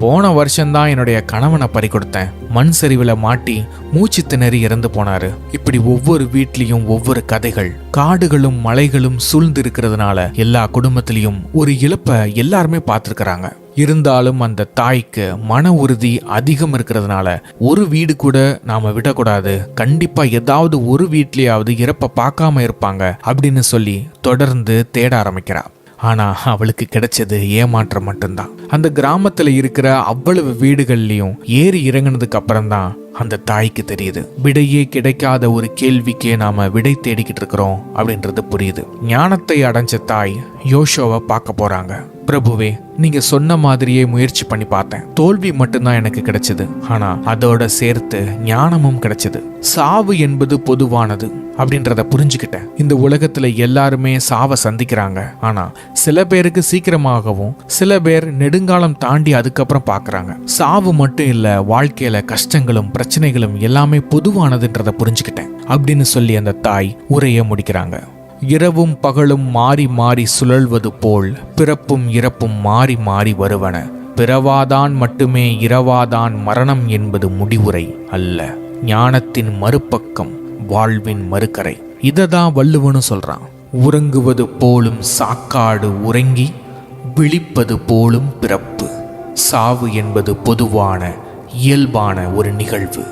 போன வருஷம்தான் என்னுடைய கணவனை பறி கொடுத்தேன். மண் சரிவுல மாட்டி மூச்சு திணறி இறந்து போனாரு. இப்படி ஒவ்வொரு வீட்லயும் ஒவ்வொரு கதைகள். காடுகளும் மலைகளும் சூழ்ந்து இருக்கிறதுனால எல்லா குடும்பத்திலையும் ஒரு இழப்பை எல்லாருமே பார்த்திருக்கிறாங்க. இருந்தாலும் அந்த தாய்க்கு மன உறுதி அதிகம் இருக்கிறதுனால ஒரு வீடு கூட நாம விடக்கூடாது, கண்டிப்பா ஏதாவது ஒரு வீட்லயாவது இறப்ப பார்க்காம இருப்பாங்க அப்படின்னு சொல்லி தொடர்ந்து தேட ஆரம்பிக்கிறா. ஆனா அவளுக்கு கிடைச்சது ஏமாற்றம் மட்டும்தான். அந்த கிராமத்துல இருக்கிற அவ்வளவு வீடுகள்லயும் ஏறி இறங்கினதுக்கு அப்புறம் தான் அந்த தாய்க்கு தெரியுது, விடையே கிடைக்காத ஒரு கேள்விக்கே நாம விடை தேடிக்கிட்டு இருக்கிறோம் அப்படின்றது புரியுது. ஞானத்தை அடைஞ்ச தாய் யோஷோவை பார்க்க போறாங்க. பிரபுவே, நீங்க சொன்ன மாதிரியே முயற்சி பண்ணி பார்த்தேன். தோல்வி மட்டும்தான் எனக்கு கிடைச்சது. ஆனா அதோட சேர்த்து ஞானமும் கிடைச்சது. சாவு என்பது பொதுவானது அப்படின்றத புரிஞ்சுக்கிட்டேன். இந்த உலகத்துல எல்லாருமே சாவை சந்திக்கிறாங்க. ஆனா சில பேருக்கு சீக்கிரமாகவும், சில பேர் நெடுங்காலம் தாண்டி அதுக்கப்புறம் பாக்குறாங்க. சாவு மட்டும் இல்ல, வாழ்க்கையில கஷ்டங்களும் பிரச்சனைகளும் எல்லாமே பொதுவானதுன்றத புரிஞ்சுக்கிட்டேன் அப்படின்னு சொல்லி அந்த தாய் உரைய முடிக்கிறாங்க. இரவும் பகலும் மாறி மாறி சுழல்வது போல் பிறப்பும் இறப்பும் மாறி மாறி வருவன. பிறவாதான் மட்டுமே இரவாதான் மரணம் என்பது முடிவுரை அல்ல. ஞானத்தின் மறுபக்கம் வாழ்வின் மறுக்கரை. இததான் வள்ளுவனும் சொல்றான். உறங்குவது போலும் சாக்காடு உறங்கி, விழிப்பது போலும் பிறப்பு. சாவு என்பது பொதுவான இயல்பான ஒரு நிகழ்வு.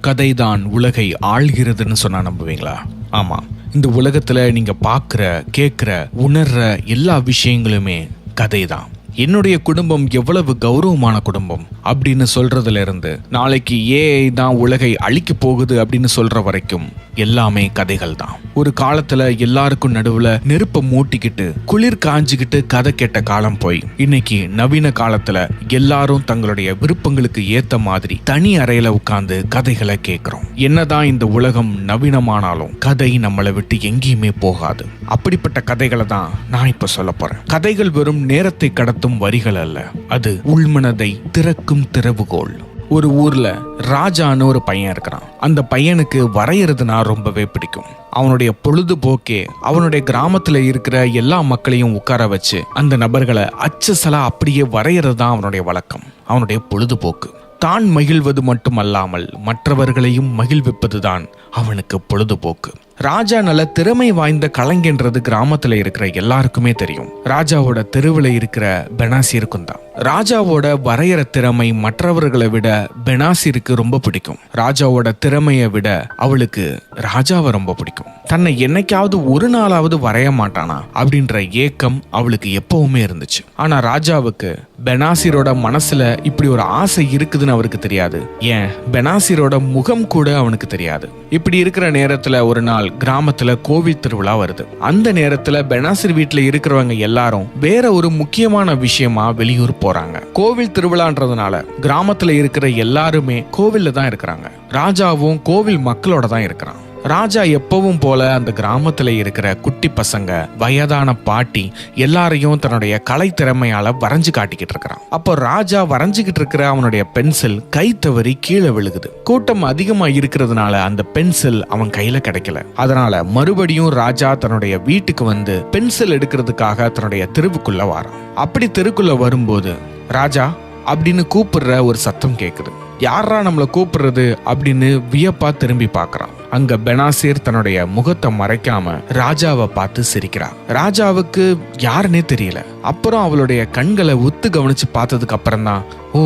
கதைதான் உலகை ஆள்கிறதுன்னு சொன்னா நம்புவீங்களா? ஆமா, இந்த உலகத்துல நீங்க பார்க்குற, கேட்குற, உணர்ற எல்லா விஷயங்களுமே கதை தான். என்னுடைய குடும்பம் எவ்வளவு கௌரவமான குடும்பம் அப்படின்னு சொல்றதுல இருந்து, நாளைக்கு ஏஐ தான் உலகை அழிக்க போகுது அப்படின்னு சொல்ற வரைக்கும் எல்லாமே கதைகள் தான். ஒரு காலத்துல எல்லாருக்கும் நடுவுல நெருப்பை மூட்டிக்கிட்டு குளிர் காஞ்சிக்கிட்டு கதை கேட்ட காலம் போய் இன்னைக்கு நவீன காலத்துல எல்லாரும் தங்களுடைய விருப்பங்களுக்கு ஏத்த மாதிரி தனி அறையில உட்கார்ந்து கதைகளை கேட்கிறோம். என்னதான் இந்த உலகம் நவீனமானாலும் கதை நம்மளை விட்டு எங்கேயுமே போகாது. அப்படிப்பட்ட கதைகளை தான் நான் இப்ப சொல்ல போறேன். கதைகள் வெறும் நேரத்தை கடத்தும் வரிகள் அல்ல, அது உள்மனதை திறக்கும் திறவுகோல். ஒரு ஊர்ல ராஜான்னு ஒரு பையன் இருக்கிறான். அந்த பையனுக்கு வரையறதுனா ரொம்பவே பிடிக்கும். அவனுடைய பொழுதுபோக்கே அவனுடைய கிராமத்துல இருக்கிற எல்லா மக்களையும் உட்கார வச்சு அந்த நபர்களை அச்சசலா அப்படியே வரையறது தான் அவனுடைய வழக்கம், அவனுடைய பொழுதுபோக்கு. தான் மகிழ்வது மட்டுமல்லாமல் மற்றவர்களையும் மகிழ்விப்பதுதான் அவனுக்கு பொழுதுபோக்கு. ராஜா நல்ல திறமை வாய்ந்த கலைஞன்றது கிராமத்துல இருக்கிற எல்லாருக்குமே தெரியும். ராஜாவோட தெருவில் இருக்கிற பெனாசிருக்கும் தான். ராஜாவோட வரையற திறமை மற்றவர்களை விட பெனாசிருக்கு ரொம்ப பிடிக்கும். ராஜாவோட திறமையை விட அவளுக்கு ராஜாவை ரொம்ப பிடிக்கும். தன்னை என்னைக்காவது ஒரு நாளாவது வரைய மாட்டானா அப்படின்ற ஏக்கம் அவளுக்கு எப்பவுமே இருந்துச்சு. ஆனா ராஜாவுக்கு பெனாசிரோட மனசுல இப்படி ஒரு ஆசை இருக்குதுன்னு அவருக்கு தெரியாது. ஏன், பெனாசிரோட முகம் கூட அவனுக்கு தெரியாது. இப்படி இருக்கிற நேரத்துல ஒரு நாள் கிராமத்துல கோவில் திருவிழா வருது. அந்த நேரத்துல பெனாசிர் வீட்டுல இருக்கிறவங்க எல்லாரும் வேற ஒரு முக்கியமான விஷயமா வெளியூர் போறாங்க. கோவில் திருவிழான்றதுனால கிராமத்துல இருக்கிற எல்லாருமே கோவில்ல தான் இருக்கிறாங்க. ராஜாவும் கோவில் மக்களோட தான் இருக்கிறான். ராஜா எப்பவும் போல அந்த கிராமத்துல இருக்கிற குட்டி பசங்க, வயதான பாட்டி எல்லாரையும் தன்னுடைய கலை திறமையால வரைஞ்சு காட்டிக்கிட்டு இருக்கிறான். அப்போ ராஜா வரைஞ்சுக்கிட்டு இருக்கிற அவனுடைய பென்சில் கை தவறி கீழே விழுகுது. கூட்டம் அதிகமா இருக்கிறதுனால அந்த பென்சில் அவன் கையில கிடைக்கல. அதனால மறுபடியும் ராஜா தன்னுடைய வீட்டுக்கு வந்து பென்சில் எடுக்கிறதுக்காக தன்னுடைய தெருவுக்குள்ள வரான். அப்படி தெருக்குள்ள வரும்போது ராஜா அப்படின்னு கூப்பிடுற ஒரு சத்தம் கேக்குது. யாரா நம்மளை கூப்பிடுறது அப்படின்னு வியப்பா திரும்பி பார்க்கறான். அங்க பெனாசிர் தன்னுடைய முகத்தை மறைக்காம ராஜாவை பார்த்து சிரிக்கிறா. ராஜாவுக்கு யாருன்னே தெரியல. அப்புறம் அவளுடைய கண்களை உத்து கவனிச்சு பார்த்ததுக்கு அப்புறம் தான் ஓ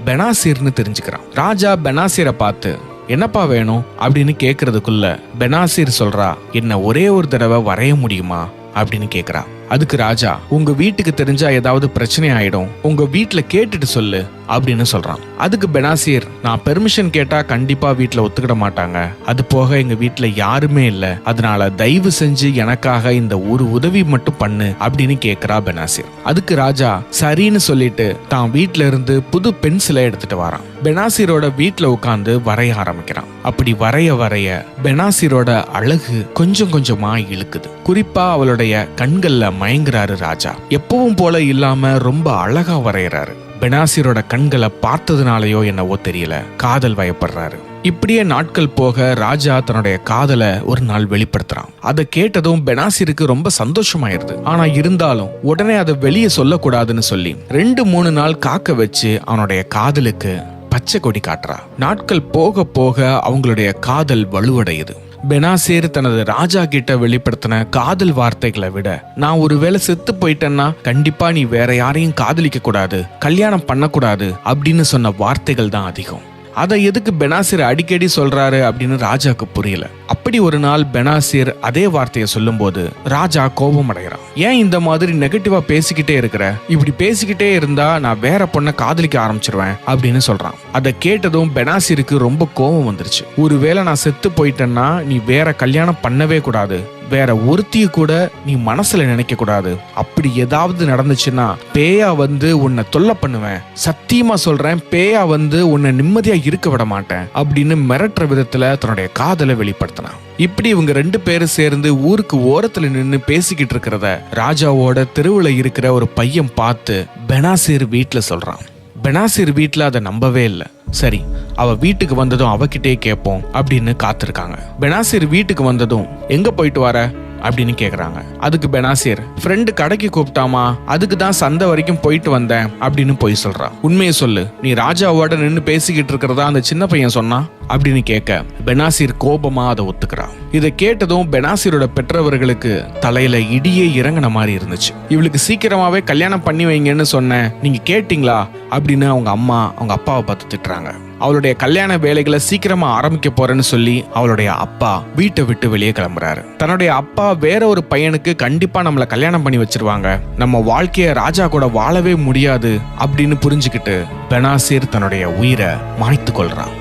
பெனாசிர்னு தெரிஞ்சுக்கிறான். ராஜா பெனாசிரை பார்த்து என்னப்பா வேணும் அப்படின்னு கேக்குறதுக்குள்ள பெனாசிர் சொல்றா, என்ன ஒரே ஒரு தடவை வரைய முடியுமா அப்படின்னு கேக்குறா. அதுக்கு ராஜா, உங்க வீட்டுக்கு தெரிஞ்சா ஏதாவது பிரச்சனை ஆயிடும், உங்க வீட்டுல கேட்டுட்டு சொல்லு அப்படின்னு சொல்றான். அதுக்கு பெனாசிர், நான் பெர்மிஷன் கேட்டா கண்டிப்பா வீட்டுல ஒத்துக்கிட மாட்டாங்க, அது போக எங்க வீட்டுல யாருமே இல்ல, அதனால தயவு செஞ்சு எனக்காக இந்த ஒரு உதவி மட்டும் பண்ணு அப்படின்னு கேக்குறா பெனாசிர். அதுக்கு ராஜா சரின்னு சொல்லிட்டு தான் வீட்டுல இருந்து புது பென்சிலை எடுத்துட்டு வரான். பெனாசிரோட வீட்டுல உட்காந்து வரைய ஆரம்பிக்கிறான். அப்படி வரைய வரைய பெனாசிரோட அழகு கொஞ்சம் கொஞ்சமா இழுக்குது. குறிப்பா அவளுடைய கண்கள்ல மயங்குறாரு ராஜா. எப்பவும் போல இல்லாம ரொம்ப அழகா வரையறாரு. பெனாசிரோட கண்களை பார்த்ததுனாலயோ என்னவோ தெரியல, காதல் வயப்படுறாரு. இப்படியே நாட்கள் போக ராஜா தன்னுடைய காதலை ஒரு நாள் வெளிப்படுத்துறான். அதை கேட்டதும் பெனாசிருக்கு ரொம்ப சந்தோஷமாயிருது. ஆனா இருந்தாலும் உடனே அதை வெளியே சொல்லக்கூடாதுன்னு சொல்லி 2-3 நாள் காக்க வச்சு அவனுடைய காதலுக்கு பச்சை கொடி காட்டுறா. நாட்கள் போக போக அவங்களுடைய காதல் வலுவடையுது. பெனாசிர் தனது ராஜா கிட்ட வெளிப்படுத்தின காதல் வார்த்தைகளை விட, நான் ஒருவேளை செத்து போயிட்டேன்னா கண்டிப்பா நீ வேற யாரையும் காதலிக்க கூடாது, கல்யாணம் பண்ணக்கூடாது அப்படின்னு சொன்ன வார்த்தைகள் தான் அதிகம். அதை எதுக்கு பெனாசிர் அடிக்கடி சொல்றாரு அப்படின்னு ராஜாக்கு புரியல. அப்படி ஒரு நாள் பெனாசிர் அதே வார்த்தையை சொல்லும் போது ராஜா கோபம் அடைகிறான். ஏன் இந்த மாதிரி நெகட்டிவா பேசிக்கிட்டே இருக்கிற, இப்படி பேசிக்கிட்டே இருந்தா நான் வேற பொண்ணை காதலிக்க ஆரம்பிச்சிருவேன் அப்படின்னு சொல்றான். அதை கேட்டதும் பெனாசிருக்கு ரொம்ப கோபம் வந்துருச்சு. ஒருவேளை நான் செத்து போயிட்டேன்னா நீ வேற கல்யாணம் பண்ணவே கூடாது, வேற ஒருத்திய கூட நீ மனசுல நினைக்க கூடாது, அப்படி ஏதாவது நடந்துச்சுன்னா பேயா வந்து உன்னை தொல்லை பண்ணுவேன், சத்தியமா சொல்றேன் பேயா வந்து உன்னை நிம்மதியா இருக்க விட மாட்டேன் அப்படின்னு மிரட்டுற விதத்துல தன்னுடைய காதலை வெளிப்படுத்தினான். இப்படி இவங்க 2 பேரும் சேர்ந்து ஊருக்கு ஓரத்துல நின்னு பேசிக்கிட்டு இருக்கிறத ராஜாவோட தெருவுல இருக்கிற ஒரு பையன் பார்த்து பெனாசிர் வீட்டுல சொல்றான். பெனாசிர் வீட்டுல அதை நம்பவே இல்லை. சரி, அவ வீட்டுக்கு வந்ததும் அவகிட்டே கேட்போம் அப்படின்னு காத்திருக்காங்க. பெனாசிர் வீட்டுக்கு வந்ததும் எங்க போயிட்டு வர அப்படின்னு கேக்குறாங்க. அதுக்கு பெனாசிர், ஃப்ரெண்டு கடைக்கு கூப்பிட்டாமா, அதுக்கு தான் சந்தை வரைக்கும் போயிட்டு வந்தேன் அப்படின்னு போய் சொல்றா. உண்மையை சொல்லு, நீ ராஜாவோட நின்று பேசிக்கிட்டு இருக்கிறதா அந்த சின்ன பையன் சொன்னா அப்படின்னு கேட்க பெனாசிர் கோபமா அதை ஒத்துக்கிறா. இதை கேட்டதும் பெனாசிரோட பெற்றவர்களுக்கு தலையில இடியே இறங்கின மாதிரி இருந்துச்சு. இவளுக்கு சீக்கிரமாவே கல்யாணம் பண்ணி வைங்கன்னு சொன்னேன், நீங்க கேட்டீங்களா அப்படின்னு அவங்க அம்மா அவங்க அப்பாவை பார்த்து திட்டுறாங்க. அவளுடைய கல்யாண வேலைகளை சீக்கிரமா ஆரம்பிக்க போறேன்னு சொல்லி அவளுடைய அப்பா வீட்டை விட்டு வெளியே கிளம்புறாரு. தன்னுடைய அப்பா வேற ஒரு பையனுக்கு கண்டிப்பா நம்மள கல்யாணம் பண்ணி வச்சிருவாங்க, நம்ம வாழ்க்கைய ராஜா கூட வாழவே முடியாது அப்படின்னு புரிஞ்சுக்கிட்டு பெனாசிர் தன்னுடைய உயிரை மாய்த்து கொள்றான்.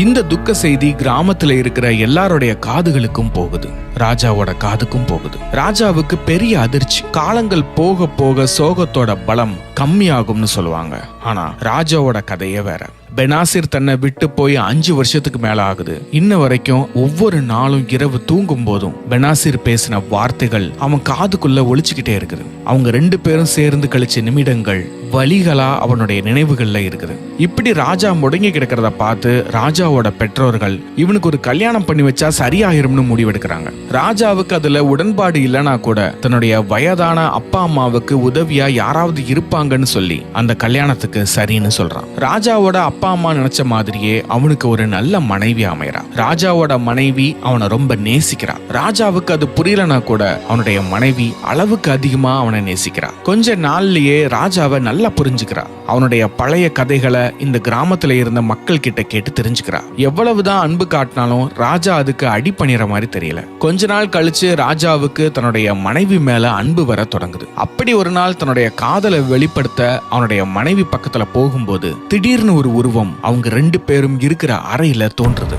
இந்த துக்க செய்தி கிராமத்துல இருக்கிற எல்லாருடைய காதுகளுக்கும் போகுது, ராஜாவோட காதுக்கும் போகுது. ராஜாவுக்கு பெரிய அதிர்ச்சி. காலங்கள் போக போக சோகத்தோட பலம் கம்மியாகும்னு சொல்லுவாங்க. ஆனா ராஜாவோட கதையே வேற. பெனாசிர் தன்னை விட்டு போய் 5 வருஷத்துக்கு மேல ஆகுது. இன்ன வரைக்கும் ஒவ்வொரு நாளும் இரவு தூங்கும் போதும் பெனாசிர் பேசின வார்த்தைகள் அவன் காதுக்குள்ள ஒழிச்சுக்கிட்டே இருக்குது. அவங்க 2 பேரும் சேர்ந்து கழிச்ச நிமிடங்கள் வலிகளா அவனுடைய நினைவுகள்ல இருக்குது. இப்படி ராஜா முடங்கி கிடக்கிறத பார்த்து ராஜாவோட பெற்றோர்கள் இவனுக்கு ஒரு கல்யாணம் பண்ணி வச்சா சரியாயிரும்னு முடிவெடுக்கிறாங்க. ராஜாவுக்கு அதுல உடன்பாடு இல்லைன்னா கூட தன்னுடைய வயதான அப்பா அம்மாவுக்கு உதவியா யாராவது இருப்பாங்கன்னு சொல்லி அந்த கல்யாணத்துக்கு சரின்னு சொல்றான். ராஜாவோட அப்பா அப்பா அம்மா நினைச்ச மாதிரியே அவனுக்கு ஒரு நல்ல மனைவி அமையறா. ராஜாவோட மனைவி அவனை ரொம்ப நேசிக்கிறா. ராஜாவுக்கு அது புரியலனா கூட அவனுடைய மனைவி அளவுக்கு அதிகமா அவனை நேசிக்கிறா. கொஞ்ச நாள்லயே ராஜாவை நல்லா புரிஞ்சுக்கிறா. அவனுடைய பழைய கதைகளை இந்த கிராமத்துல இருந்த மக்கள் கிட்ட கேட்டு தெரிஞ்சுக்கிறா. எவ்வளவுதான் அன்பு காட்டினாலும் ராஜா அதுக்கு அடி பண்ணிற மாதிரி தெரியல. கொஞ்ச நாள் கழிச்சு ராஜாவுக்கு தன்னுடைய மனைவி மேல அன்பு வர தொடங்குது. அப்படி ஒரு நாள் தன்னுடைய காதலை வெளிப்படுத்த அவனுடைய மனைவி பக்கத்துல போகும்போது திடீர்னு ஒரு உருவம் அவங்க 2 பேரும் இருக்கிற அறையில தோன்றுது.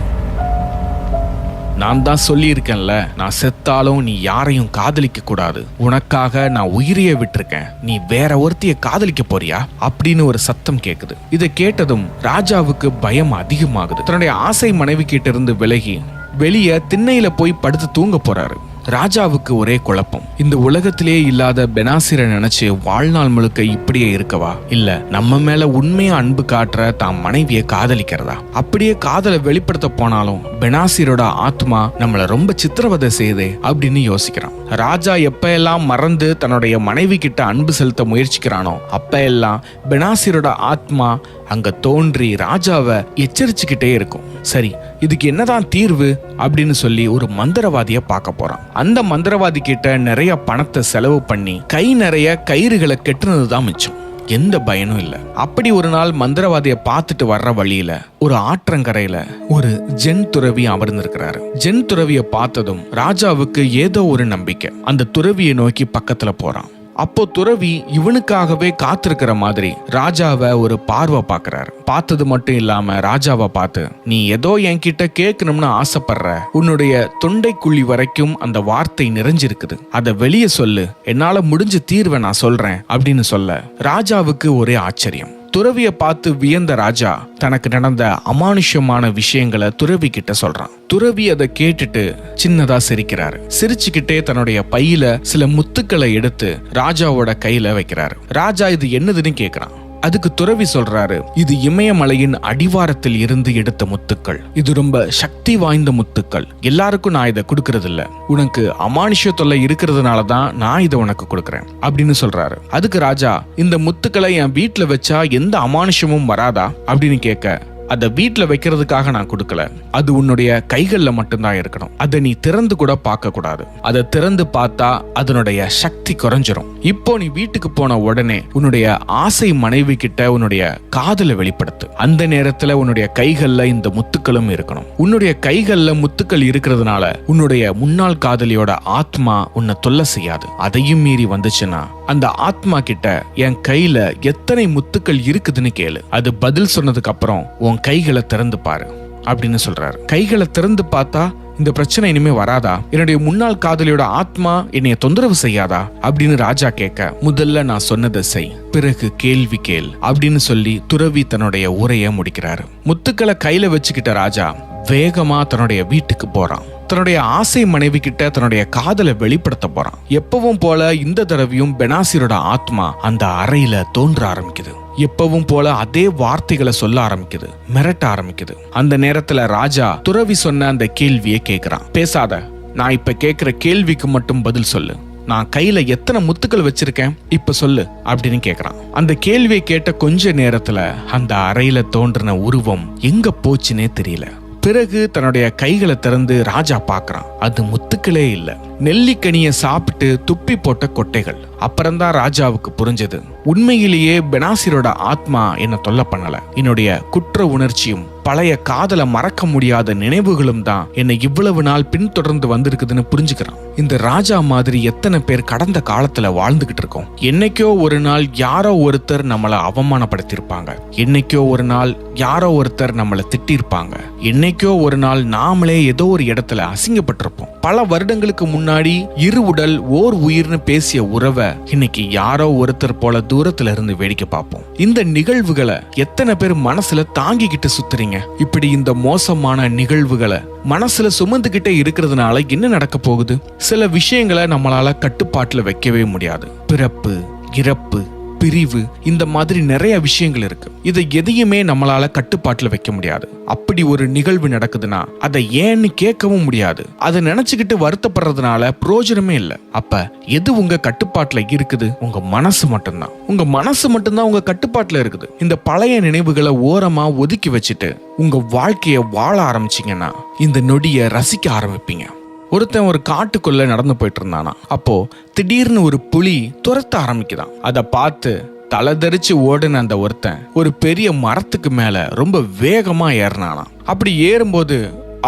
நான் தான் சொல்லி இருக்கேன்ல, நான் செத்தாலும் நீ யாரையும் காதலிக்க கூடாது, உனக்காக நான் உயிரையே விட்டுருக்கேன், நீ வேற ஒருத்திய காதலிக்க போறியா அப்படின்னு ஒரு சத்தம் கேக்குது. இதை கேட்டதும் ராஜாவுக்கு பயம் அதிகமாகுது. தன்னுடைய ஆசை மனைவி கிட்ட இருந்து விலகி வெளியே திண்ணையில போய் படுத்து தூங்க போறாரு. ராஜாவுக்கு ஒரே குழப்பம். இந்த உலகத்திலே இல்லாத பெனாசிரை நினைச்சு வாழ்நாள் முழுக்க இப்படியே இருக்கவா, இல்ல நம்ம மேல உண்மையா அன்பு காட்டுற தான் மனைவியை காதலிக்கிறதா? அப்படியே காதலை வெளிப்படுத்த போனாலும் பெனாசிரோட ஆத்மா நம்மள ரொம்ப சித்திரவதை செய்யுதே அப்படின்னு யோசிக்கிறான். ராஜா எப்ப எல்லாம் மறந்து தன்னுடைய மனைவி கிட்ட அன்பு செலுத்த முயற்சிக்கிறானோ அப்ப எல்லாம் பெனாசிரோட ஆத்மா அங்க தோன்றி ராஜாவை எச்சரிச்சுக்கிட்டே இருக்கும். சரி, இதுக்கு என்னதான் தீர்வு அப்படின்னு சொல்லி ஒரு மந்திரவாதிய பார்க்க போறான். அந்த மந்திரவாதி கிட்ட நிறைய பணத்தை செலவு பண்ணி கை நிறைய கயிறுகளை கெட்டுனதுதான் மிச்சம். எந்த பயனும் இல்ல. அப்படி ஒரு நாள் மந்திரவாதிய பார்த்துட்டு வர்ற வழியில ஒரு ஆற்றங்கரையில ஒரு ஜென் துறவி அமர்ந்திருக்கிறாரு. ஜென் துறவிய பார்த்ததும் ராஜாவுக்கு ஏதோ ஒரு நம்பிக்கை. அந்த துறவியை நோக்கி பக்கத்துல போறான். அப்போ துறவி இவனுக்காகவே காத்திருக்கிற மாதிரி ராஜாவை ஒரு பார்வை பார்க்கிறாரு. பார்த்தது மட்டும் இல்லாம ராஜாவை பார்த்து, நீ ஏதோ என்கிட்ட கேட்கணும்னு ஆசைப்படுற, உன்னுடைய தொண்டைக்குழி வரைக்கும் அந்த வார்த்தை நிறைஞ்சிருக்குது, அதை வெளியே சொல்லு, என்னால முடிஞ்ச தீர்வை நான் சொல்றேன் அப்படின்னு சொல்ல ராஜாவுக்கு ஒரே ஆச்சரியம். துறவிய பார்த்து வியந்த ராஜா தனக்கு நடந்த அமானுஷ்யமான விஷயங்களை துறவி கிட்ட சொல்றான். துறவி அதை கேட்டுட்டு சின்னதா சிரிக்கிறாரு. சிரிச்சுக்கிட்டே தன்னுடைய பையில சில முத்துக்களை எடுத்து ராஜாவோட கையில வைக்கிறாரு. ராஜா இது என்னதுன்னு கேக்குறான். அதுக்கு துறவி சொல்றாரு, இது இமயமலையின் அடிவாரத்தில் இருந்து எடுத்த முத்துக்கள், இது ரொம்ப சக்தி வாய்ந்த முத்துக்கள், எல்லாருக்கும் நான் இதை கொடுக்கறது இல்ல, உனக்கு அமானுஷ்ய தொல்லை இருக்கிறதுனாலதான் நான் இதை உனக்கு கொடுக்கறேன் அப்படின்னு சொல்றாரு. அதுக்கு ராஜா, இந்த முத்துக்களை என் வீட்டுல வச்சா எந்த அமானுஷ்யமும் வராதா அப்படின்னு கேட்க, அதை வீட்டுல வைக்கிறதுக்காக நான் கொடுக்கல, அது உன்னுடைய கைகள்ல மட்டும்தான் இருக்கணும், அதை நீ திறந்து கூட பார்க்க கூடாது, அதை திறந்து பார்த்தா அதனுடைய சக்தி குறைஞ்சிரும். இப்போ நீ வீட்டுக்கு போன உடனே உன்னுடைய ஆசை மனைவி கிட்ட உன்னுடைய காதலை வெளிப்படுத்து. அந்த நேரத்துல உன்னுடைய கைகள்ல இந்த முத்துக்களும் இருக்கணும். உன்னுடைய கைகள்ல முத்துக்கள் இருக்கிறதுனால உன்னுடைய முன்னாள் காதலியோட ஆத்மா உன்னை தொல்லை செய்யாது. அதையும் மீறி வந்துச்சுன்னா அந்த ஆத்மா கிட்ட என் கையில எத்தனை முத்துக்கள் இருக்குதுன்னு கேளு, அது பதில் சொன்னதுக்கு அப்புறம் உன் கைகளை திறந்து பாரு அப்படின்னு சொல்றாரு. கைகளை திறந்து பார்த்தா இந்த பிரச்சனை இனிமே வராதா? என்னுடைய முன்னாள் காதலியோட ஆத்மா என்னைய தொந்தரவு செய்யாதா அப்படின்னு ராஜா கேட்க, முதல்ல நான் சொன்னதை செய், பிறகு கேள்வி கேள் அப்படின்னு சொல்லி துறவி தன்னுடைய உரையை முடிக்கிறாரு. முத்துக்களை கையில வச்சுக்கிட்ட ராஜா வேகமா தன்னுடைய வீட்டுக்கு போறான். தன்னுடைய ஆசை மனைவி கிட்ட தன்னுடைய காதலை வெளிப்படுத்த போறான். எப்பவும் போல இந்த தடவையும் பெனாசிரோட ஆத்மா அந்த அறையில தோன்ற ஆரம்பிக்குது. எப்பவும் போல அதே வார்த்தைகளை சொல்ல ஆரம்பிக்குது, மிரட்ட ஆரம்பிக்குது. அந்த நேரத்துல ராஜா துறவி சொன்ன அந்த கேள்வியை கேட்கிறான். பேசாத, நான் இப்ப கேட்கிற கேள்விக்கு மட்டும் பதில் சொல்லு, நான் கையில எத்தனை முத்துக்கள் வச்சிருக்கேன் இப்ப சொல்லு அப்படின்னு கேக்குறான். அந்த கேள்வியை கேட்ட கொஞ்ச நேரத்துல அந்த அறையில தோன்றின உருவம் எங்க போச்சுன்னே தெரியல. பிறகு தன்னுடைய கைகளை திறந்து ராஜா பார்க்கறான். அது முத்துக்களே இல்ல, நெல்லிக்கனிய சாப்பிட்டு துப்பி போட்ட கொட்டைகள். அப்புறம்தான் ராஜாவுக்கு புரிஞ்சது, உண்மையிலேயே பெனாசிரோட ஆத்மா என்ன தொல்லை பண்ணல, என்னுடைய குற்ற உணர்ச்சியும் பழைய காதலை மறக்க முடியாத நினைவுகளும் தான் என்னை இவ்வளவு நாள் பின்தொடர்ந்து வந்திருக்குதுன்னு புரிஞ்சுக்கிறான். இந்த ராஜா மாதிரி எத்தனை பேர் கடந்த காலத்துல வாழ்ந்துகிட்டு இருக்கோம். என்னைக்கோ ஒரு நாள் யாரோ ஒருத்தர் நம்மளை அவமானப்படுத்திருப்பாங்க, என்னைக்கோ ஒரு நாள் யாரோ ஒருத்தர் நம்மளை திட்டிருப்பாங்க, என்னைக்கோ ஒரு நாள் நாமளே ஏதோ ஒரு இடத்துல அசிங்கப்பட்டிருப்போம். பல வருடங்களுக்கு முன்னாடி இரு உடல் ஓர் உயிர்னு பேசிய உறவை இன்னைக்கு யாரோ ஒருத்தர் போல தூரத்துல இருந்து வேடிக்கை பார்ப்போம். இந்த நிகழ்வுகளை எத்தனை பேர் மனசுல தாங்கிக்கிட்டு சுத்துறீங்க? இப்படி இந்த மோசமான நிகழ்வுகளை மனசுல சுமந்துகிட்டே இருக்கிறதுனால என்ன நடக்க போகுது? சில விஷயங்களை நம்மளால கட்டுப்பாட்டுல வைக்கவே முடியாது. பிறப்பு, இறப்பு, பிரிவு, இந்த மாதிரி நிறைய விஷயங்கள் இருக்கு. இதை எதையுமே நம்மளால கட்டுப்பாட்டுல வைக்க முடியாது. அப்படி ஒரு நிகழ்வு நடக்குதுன்னா அதை ஏன்னு கேட்கவும் முடியாது. அதை நினைச்சுக்கிட்டு வருத்தப்படுறதுனால பிரயோஜனமே இல்லை. அப்ப எது உங்க கட்டுப்பாட்டுல இருக்குது? உங்க மனசு மட்டும்தான். உங்க மனசு மட்டும்தான் உங்க கட்டுப்பாட்டுல இருக்குது. இந்த பழைய நினைவுகளை ஓரமா ஒதுக்கி வச்சுட்டு உங்க வாழ்க்கைய வாழ ஆரம்பிச்சீங்கன்னா இந்த நொடியை ரசிக்க ஆரம்பிப்பீங்க. ஒருத்தன் ஒரு காட்டுக்குள்ள நடந்து போயிட்டு இருந்தானா. அப்போ திடீர்னு ஒரு புலி துரத்த ஆரம்பிக்குதான். அதை பார்த்து தலதரிச்சு ஓடுன அந்த ஒருத்தன் ஒரு பெரிய மரத்துக்கு மேல ரொம்ப வேகமா ஏறினானா. அப்படி ஏறும்போது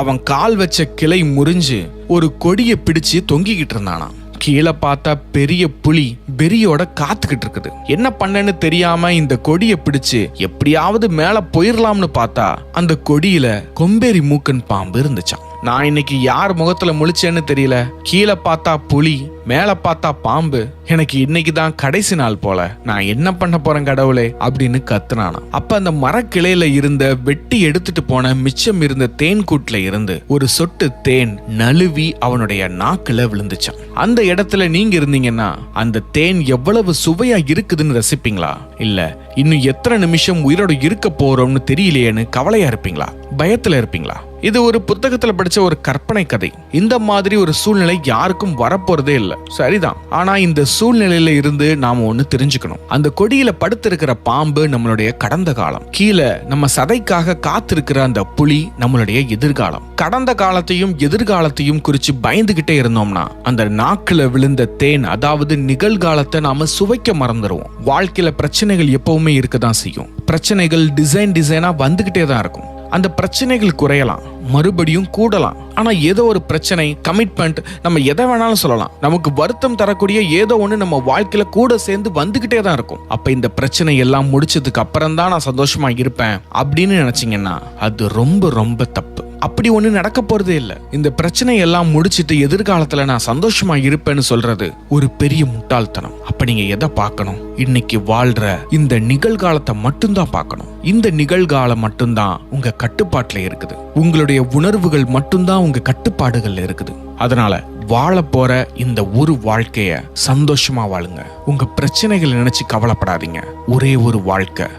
அவன் கால் வச்ச கிளை முறிஞ்சு ஒரு கொடியை பிடிச்சு தொங்கிக்கிட்டு இருந்தானா. கீழே பார்த்தா பெரிய புலி வெறியோட காத்துக்கிட்டு இருக்குது. என்ன பண்ணன்னு தெரியாம இந்த கொடியை பிடிச்சு எப்படியாவது மேல போயிடலாம்னு பார்த்தா அந்த கொடியில கொம்பேரி மூக்கன் பாம்பு இருந்துச்சான். நான் இன்னைக்கு யார் முகத்துல முழிச்சேன்னு தெரியல. கீழே பார்த்தா புலி, மேல பார்த்தா பாம்பு. எனக்கு இன்னைக்கு தான் கடைசி நாள் போல. நான் என்ன பண்ண போறேன் கடவுளே அப்படின்னு கத்துனானா. அப்ப அந்த மரக்கிளையில இருந்த வெட்டி எடுத்துட்டு போன மிச்சம் இருந்த தேன் கூட்டுல இருந்து ஒரு சொட்டு தேன் நழுவி அவனுடைய நாக்குல விழுந்துச்சான். அந்த இடத்துல நீங்க இருந்தீங்கன்னா அந்த தேன் எவ்வளவு சுவையா இருக்குதுன்னு ரசிப்பீங்களா? இல்ல இன்னும் எத்தனை நிமிஷம் உயிரோட இருக்க போறோம்னு தெரியலையேன்னு கவலையா இருப்பீங்களா? பயத்துல இருப்பீங்களா? இது ஒரு புத்தகத்துல படிச்ச ஒரு கற்பனை கதை. இந்த மாதிரி ஒரு சூழ்நிலை யாருக்கும் வரப்போறதே இல்லை, சரிதான். ஆனா இந்த சூழ்நிலையில இருந்து நாம ஒண்ணு தெரிஞ்சுக்கணும். அந்த கொடியில படுத்திருக்கிற பாம்பு நம்மளுடைய கடந்த காலம். கீழே நம்ம சதைக்காக காத்திருக்கிற அந்த புலி நம்மளுடைய எதிர்காலம். கடந்த காலத்தையும் எதிர்காலத்தையும் குறிச்சு பயந்துகிட்டே இருந்தோம்னா அந்த நாக்குல விழுந்த தேன், அதாவது நிகழ்காலத்தை நாம சுவைக்க மறந்துடுவோம். வாழ்க்கையில பிரச்சனைகள் எப்பவுமே இருக்கதான் செய்யும். பிரச்சனைகள் டிசைனா வந்துகிட்டே தான் இருக்கும். அந்த பிரச்சனைகள் குறையலாம், மறுபடியும் கூடலாம். ஆனா ஏதோ ஒரு பிரச்சனை, கமிட்மெண்ட், நம்ம எதை வேணாலும் சொல்லலாம், நமக்கு வருத்தம் தரக்கூடிய ஏதோ ஒண்ணு நம்ம வாழ்க்கையில கூட சேர்ந்து வந்துகிட்டே தான் இருக்கும். அப்ப இந்த பிரச்சனை எல்லாம் முடிச்சதுக்கு அப்புறம் தான் நான் சந்தோஷமா இருப்பேன் அப்படின்னு நினைச்சீங்கன்னா அது ரொம்ப ரொம்ப தப்பு. அப்படி ஒண்ணு நடக்க போறதே இல்லை. இந்த பிரச்சனை எல்லாம் முடிச்சிட்டு எதிர்காலத்துல நான் சந்தோஷமா இருப்பேன்னு சொல்றது ஒரு பெரிய முட்டாள்தனம். அப்ப நீங்க எதை பார்க்கணும்? இன்னைக்கு வாழ்ற இந்த நிகழ்காலத்தை மட்டும்தான் பார்க்கணும். இந்த நிகழ்காலம் மட்டும்தான் உங்க கட்டுப்பாட்டுல இருக்குது. உங்களுடைய உணர்வுகள் மட்டும்தான் உங்க கட்டுப்பாடுகள்ல இருக்குது. அதனால வாழ போற இந்த ஒரு வாழ்க்கைய சந்தோஷமா வாழுங்க. உங்க பிரச்சனைகளை நினைச்சு கவலைப்படாதீங்க. ஒரே ஒரு வாழ்க்கை,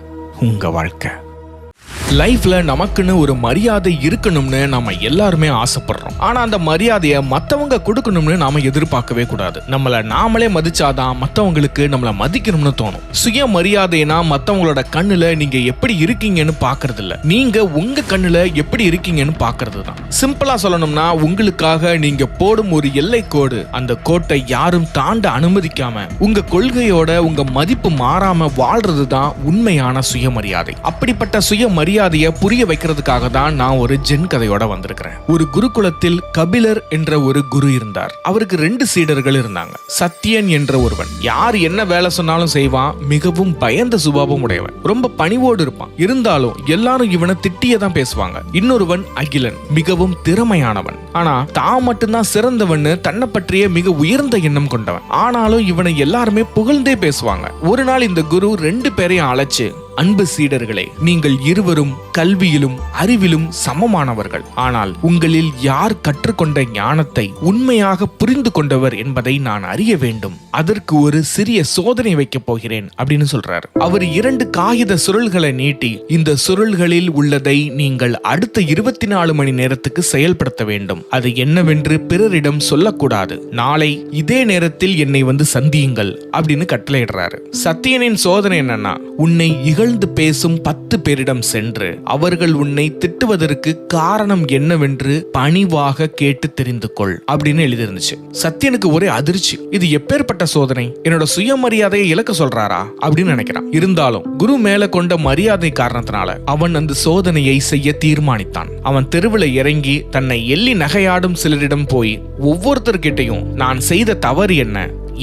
உங்க வாழ்க்கை. லைஃப்ல நமக்குன்னு ஒரு மரியாதை இருக்கணும்னு நாம எல்லாருமே ஆசைப்படுறோம். ஆனா அந்த மரியாதையை மத்தவங்க கொடுக்கணும்னு நாம எதிர்பார்க்கவே கூடாது. நம்மள நாமளே மதிச்சாதான் மத்தவங்களுக்கு நம்மள மதிக்கணும்னு தோணும். சுய மரியாதைனா மத்தவங்களோட கண்ணுல நீங்க எப்படி இருக்கீங்கன்னு பாக்குறது இல்ல, நீங்க உங்க கண்ணுல எப்படி இருக்கீங்கன்னு பாக்குறது தான். சிம்பிளா சொல்லணும்னா, உங்களுக்காக நீங்க போடும் ஒரு எல்லை கோடு, அந்த கோட்டை யாரும் தாண்ட அனுமதிக்காம உங்க கொள்கையோட உங்க மதிப்பு மாறாம வாழ்றது தான் உண்மையான சுயமரியாதை. அப்படிப்பட்ட சுயமரியாதையை புரிய வைக்கிறதுக்காக தான் நான் ஒரு ஜென் கதையோட வந்திருக்கிறேன். ஒரு குருகுலத்தில் கபிலர் என்ற ஒரு குரு இருந்தார். அவருக்கு 2 சீடர்கள் இருந்தாங்க. சத்தியன் என்ற ஒருவன் யார் என்ன வேலை சொன்னாலும் செய்வான். மிகவும் பயந்த சுபாவம் உடையவன். ரொம்ப பணிவோடு இருப்பான். இருந்தாலும் எல்லாரும் இவனை திட்டியே தான் பேசுவாங்க. இன்னொருவன் அகிலன், மிகவும் திறமையானவன். ஆனா தான் மட்டும்தான் சிறந்தவன், தன்னை பற்றிய மிக உயர்ந்த எண்ணம் கொண்டவன். ஆனாலும் இவனை எல்லாருமே புகழ்ந்தே பேசுவாங்க. ஒரு நாள் இந்த குரு 2 பேரையும் அழைச்சு, அன்பு சீடர்களே, நீங்கள் இருவரும் கல்வியிலும் அறிவிலும் சமமானவர்கள். ஆனால் உங்களில் யார் கற்றுக்கொண்ட ஞானத்தை உண்மையாக புரிந்து கொண்டவர் என்பதை நான் அறிய வேண்டும். அதற்கு ஒரு சிறிய சோதனை வைக்க போகிறேன் அப்படின்னு சொல்றாரு. அவர் 2 காகித சுருள்களை நீட்டி, இந்த சுருள்களில் உள்ளதை நீங்கள் அடுத்த 24 மணி நேரத்துக்கு செயல்படுத்த வேண்டும். அது என்னவென்று பிறரிடம் சொல்லக்கூடாது. நாளை இதே நேரத்தில் என்னை வந்து சந்தியுங்கள் அப்படின்னு கட்டளையிடுறாரு. சத்தியனின் சோதனை என்னன்னா, உன்னை இகழ்ந்து பேசும் 10 பேரிடம் சென்று அவர்கள் உன்னை திட்டுவதற்கு காரணம் என்னவென்று பணிவாக கேட்டு தெரிந்து கொள் அப்படின்னு எழுதிருந்துச்சு. சத்தியனுக்கு ஒரே அதிர்ச்சி. இது எப்பேற்பட்ட சோதனை? என்னோட சுயமரியாதையை இழக்க சொல்றாரா அப்படின்னு நினைக்கிறான். இருந்தாலும் குரு மேல கொண்ட மரியாதை காரணத்தினால அவன் அந்த சோதனையை செய்ய தீர்மானித்தான். அவன் தெருவில் இறங்கி தன்னை எள்ளி நகையாடும் சிலரிடம் போய் ஒவ்வொருத்தர்கிட்டையும் நான் செய்த தவறு என்ன,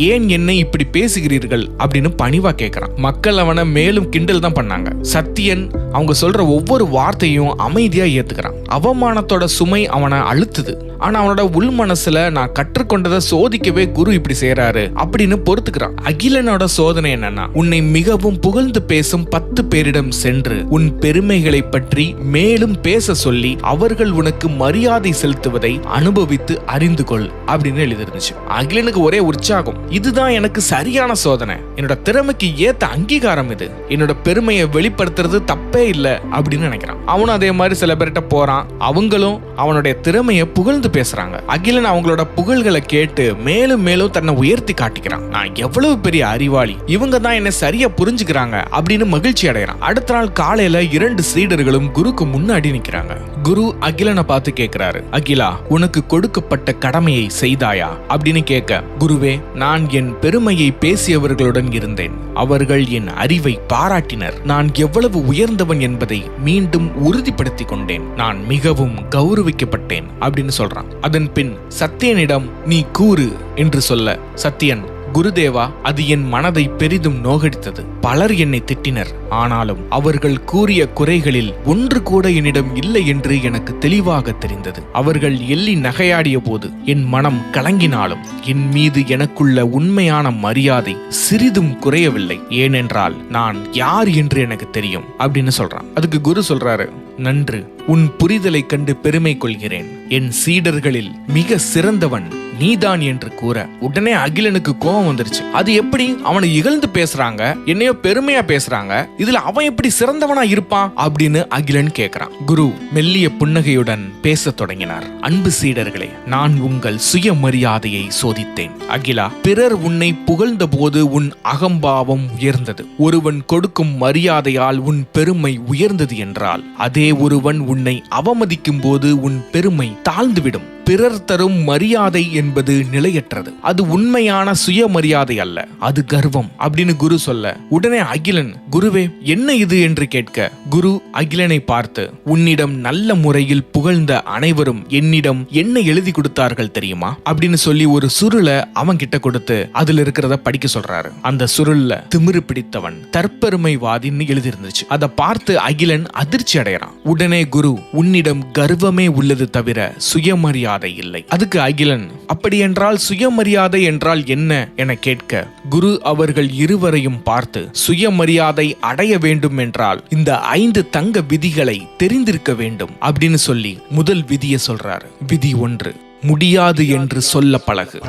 ஏன் என்னை இப்படி பேசுகிறீர்கள் அப்படின்னு பணிவா கேட்கிறான். மக்கள் அவனை மேலும் கிண்டல் தான் பண்ணாங்க. சத்தியன் அவங்க சொல்ற ஒவ்வொரு வார்த்தையும் அமைதியா ஏத்துக்கிறான். அவமானத்தோட சுமை அவனை அழுத்துது. ஆனா அவனோட உள் மனசுல நான் கற்றுக்கொண்டதை சோதிக்கவே குரு இப்படி செய்யறாரு அப்படின்னு பொறுத்துக்கிறான். அகிலனோட சோதனை என்னன்னா, உன்னை மிகவும் புகழ்ந்து பேசும் 10 பேரிடம் சென்று உன் பெருமைகளை பற்றி மேலும் பேச சொல்லி அவர்கள் உனக்கு மரியாதை செலுத்துவதை அனுபவித்து அறிந்து கொள் அப்படின்னு எழுதிருந்துச்சு. அகிலனுக்கு ஒரே உற்சாகம். இதுதான் எனக்கு சரியான சோதனை, என்னோட திறமைக்கு ஏத்த அங்கீகாரம், இது என்னோட பெருமையை வெளிப்படுத்துறது தப்பே இல்ல அப்படின்னு நினைக்கிறான். அவனும் அதே மாதிரி சில பேர்கிட்ட போறான். அவங்களும் அவனுடைய திறமையை புகழ்ந்து பேசுறாங்க. அகிலன் அவங்களோட புகழ்களை கேட்டு மேலும் மேலும் தன்னை உயர்த்தி காட்டிக்கிறான். நான் எவ்வளவு பெரிய அறிவாளி, இவங்க தான் என்ன சரியா புரிஞ்சுக்கிறாங்க அப்படின்னு மகிழ்ச்சி அடைகிறான். அடுத்த நாள் காலையில 2 சீடர்களும் குருக்கு முன்னாடி நிக்கிறாங்க. குரு அகிலனை பார்த்து கேட்கிறாரு, அகிலா, உனக்கு கொடுக்கப்பட்ட கடமையை செய்தாயா அப்படின்னு கேட்க, குருவே, நான் என் பெருமையை பேசியவர்களுடன் இருந்தேன். அவர்கள் என் அறிவை பாராட்டினர். நான் எவ்வளவு உயர்ந்தவன் என்பதை மீண்டும் உறுதிப்படுத்திக் கொண்டேன். நான் மிகவும் கௌரவிக்கப்பட்டேன் அப்படின்னு சொல்றான். அதன் பின் சத்தியனிடம் நீ கூறு என்று சொல்ல, சத்தியன், குருதேவா, அது என் மனதை பெரிதும் நோகடித்தது. பலர் என்னை திட்டினர். ஆனாலும் அவர்கள் கூறிய குறைகளில் ஒன்று கூட என்னிடம் இல்லை என்று எனக்கு தெளிவாக தெரிந்தது. அவர்கள் எள்ளி நகையாடிய போது என் மனம் கலங்கினாலும் என் மீது எனக்குள்ள உண்மையான மரியாதை சிறிதும் குறையவில்லை. ஏனென்றால் நான் யார் என்று எனக்கு தெரியும் அப்படின்னு சொல்றான். அதுக்கு குரு சொல்றாரு, நன்று, உன் புரிதலை கண்டு பெருமை கொள்கிறேன். என் சீடர்களில் மிக சிறந்தவன் நீதான் என்று கூற உடனே அகிலனுக்கு கோபம் வந்துருச்சு. அது எப்படி, அவனை இகழ்ந்து பேசுறாங்க, என்னையோ பெருமையா பேசுறாங்க, இதுல அவன் எப்படி சிறந்தவனா இருப்பான் அப்படின்னு அகிலன் கேட்கிறான். குரு மெல்லிய புன்னகையுடன் பேச தொடங்கினார். அன்பு சீடர்களே, நான் உங்கள் சுயமரியாதையை சோதித்தேன். அகிலா, பிறர் உன்னை புகழ்ந்த போது உன் அகம்பாவம் உயர்ந்தது. ஒருவன் கொடுக்கும் மரியாதையால் உன் பெருமை உயர்ந்தது என்றால், அதே ஒருவன் உன்னை அவமதிக்கும் போது உன் பெருமை தாழ்ந்துவிடும். பிறர் தரும் மரியாதை என்பது நிலையற்றது. அது உண்மையான சுயமரியாதை அல்ல, அது கர்வம் அப்படின்னு குரு சொல்ல உடனே அகிலன், குருவே, என்ன இது என்று கேட்க, குரு அகிலனை பார்த்து, உன்னிடம் நல்ல முறையில் புகழ்ந்த அனைவரும் என்னிடம் என்ன எழுதி கொடுத்தார்கள் தெரியுமா அப்படின்னு சொல்லி ஒரு சுருளை அவன் கிட்ட கொடுத்து அதுல இருக்கிறத படிக்க சொல்றாரு. அந்த சுருள்ல திமிரு பிடித்தவன், தற்பெருமைவாதின்னு எழுதி இருந்துச்சு. அதை பார்த்து அகிலன் அதிர்ச்சி அடைகிறான். உடனே குரு, உன்னிடம் கர்வமே உள்ளது தவிர சுயமரியாதை இல்லை. அதுக்கு அகிலன், அப்படி என்றால் சுயமரியாதை என்றால் என்ன என கேட்க, குரு அவர்கள் இருவரையும் பார்த்து, சுயமரியாதை அடைய வேண்டும் என்றால் இந்த 5 தங்க விதிகளை தெரிந்திருக்க வேண்டும் அப்படின்னு சொல்லி முதல் விதியை சொல்றாரு. விதி 1, முடியாது என்று சொல்ல பழகு.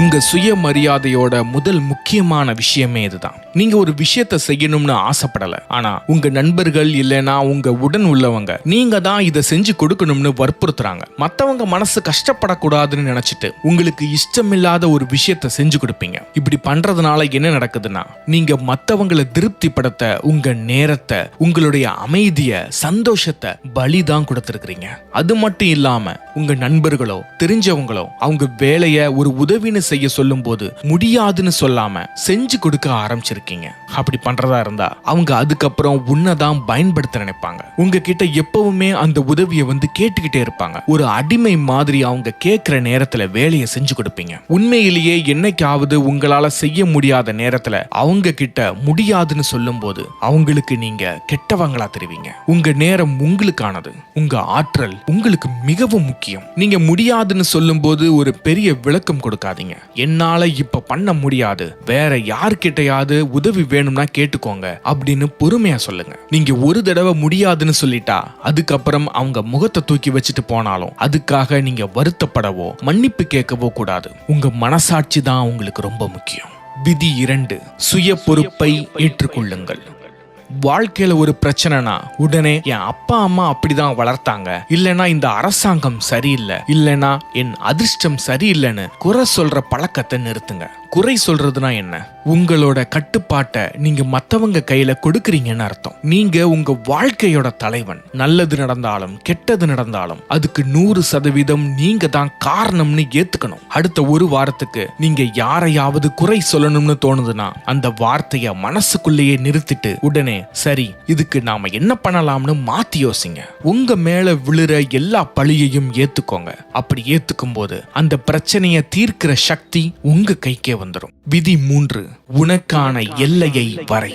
உங்க சுயமரியாதையோட முதல் முக்கியமான விஷயமே இதுதான். நீங்க ஒரு விஷயத்தை செய்யணும்னு ஆசைப்படல, ஆனா உங்க நண்பர்கள் இல்லைன்னா உங்க உடன் உள்ளவங்க நீங்க தான் இதை செஞ்சு கொடுக்கணும்னு வற்புறுத்துறாங்க. மத்தவங்க மனசு கஷ்டப்படக்கூடாதுன்னு நினைச்சிட்டு உங்களுக்கு இஷ்டமில்லாத ஒரு விஷயத்தை செஞ்சு கொடுப்பீங்க. இப்படி பண்றதுனால என்ன நடக்குதுன்னா, நீங்க மத்தவங்களை திருப்திப்படுத்த உங்க நேரத்தை, உங்களுடைய அமைதிய, சந்தோஷத்தை பலிதான் கொடுத்திருக்கிறீங்க. அது மட்டும் இல்லாம உங்க நண்பர்களோ தெரிஞ்சவங்களோ அவங்க வேலைய ஒரு உதவின்னு செய்ய சொல்லும் போது முடியாதுன்னு சொல்லாம செஞ்சு கொடுக்க ஆரம்பிச்சிருக்கீங்க. அப்படி பண்றதா இருந்தா அவங்க அதுக்கப்புறம் உன்னதான் பயன்படுத்த நினைப்பாங்க. உங்ககிட்ட எப்பவுமே அந்த உதவியை வந்து கேட்டுக்கிட்டே இருப்பாங்க. ஒரு அடிமை மாதிரி அவங்க கேட்கிற நேரத்துல வேலையை செஞ்சு கொடுப்பீங்க. உண்மையிலேயே என்னைக்காவது உங்களால செய்ய முடியாத நேரத்துல அவங்க கிட்ட முடியாதுன்னு சொல்லும் போது அவங்களுக்கு நீங்க கெட்டவங்களா தெரிவிங்க. உங்க நேரம் உங்களுக்கானது, உங்க ஆற்றல் உங்களுக்கு மிகவும் முக்கியம். நீங்க முடியாதுன்னு சொல்லும் போது ஒரு பெரிய விளக்கம் கொடுக்காதீங்க. என்னால இப்ப பண்ண முடியாது, வேற யார்கிட்டயாவது உதவி வேணும்னா கேட்டுக்கோங்க அப்படின்னு பொறுமையா சொல்லுங்க. நீங்க ஒரு தடவை முடியாதுன்னு சொல்லிட்டா அதுக்கப்புறம் அவங்க முகத்தை தூக்கி வச்சுட்டு போனாலும் அதுக்காக நீங்க வருத்தப்படவோ மன்னிப்பு கேட்கவோ கூடாது. உங்க மனசாட்சி தான் உங்களுக்கு ரொம்ப முக்கியம். விதி 2, சுய பொறுப்பை ஏற்றுக்கொள்ளுங்கள். வாழ்க்கையில ஒரு பிரச்சனைனா உடனே என் அப்பா அம்மா அப்படிதான் வளர்த்தாங்க, இல்லைன்னா இந்த அரசாங்கம் சரியில்லை, இல்லைன்னா என் அதிர்ஷ்டம் சரியில்லைன்னு குறை சொல்ற பழக்கத்தை நிறுத்துங்க. குறை சொல்றதுனா என்ன? உங்களோட கட்டுப்பாட்டை நீங்க மத்தவங்க கையில கொடுக்கறீங்கன்னு அர்த்தம். நீங்க உங்க வாழ்க்கையோட தலைவன். நல்லது நடந்தாலும் கெட்டது நடந்தாலும் அதுக்கு 100% நீங்க தான் காரணம்னு ஏத்துக்கணும். அடுத்த ஒரு வாரத்துக்கு நீங்க யாரையாவது குறை சொல்லணும்னு தோணுதுன்னா அந்த வார்த்தைய மனசுக்குள்ளேயே நிறுத்திட்டு உடனே சரி இதுக்கு நாம என்ன பண்ணலாம்னு மாத்தி யோசிங்க. உங்க மேல விழுற எல்லா பழியையும் ஏத்துக்கோங்க. அப்படி ஏத்துக்கும் போது அந்த பிரச்சனையை தீர்க்கிற சக்தி உங்க கைக்கே வந்துடும். விதி 3, உனக்கான எல்லையை வரை.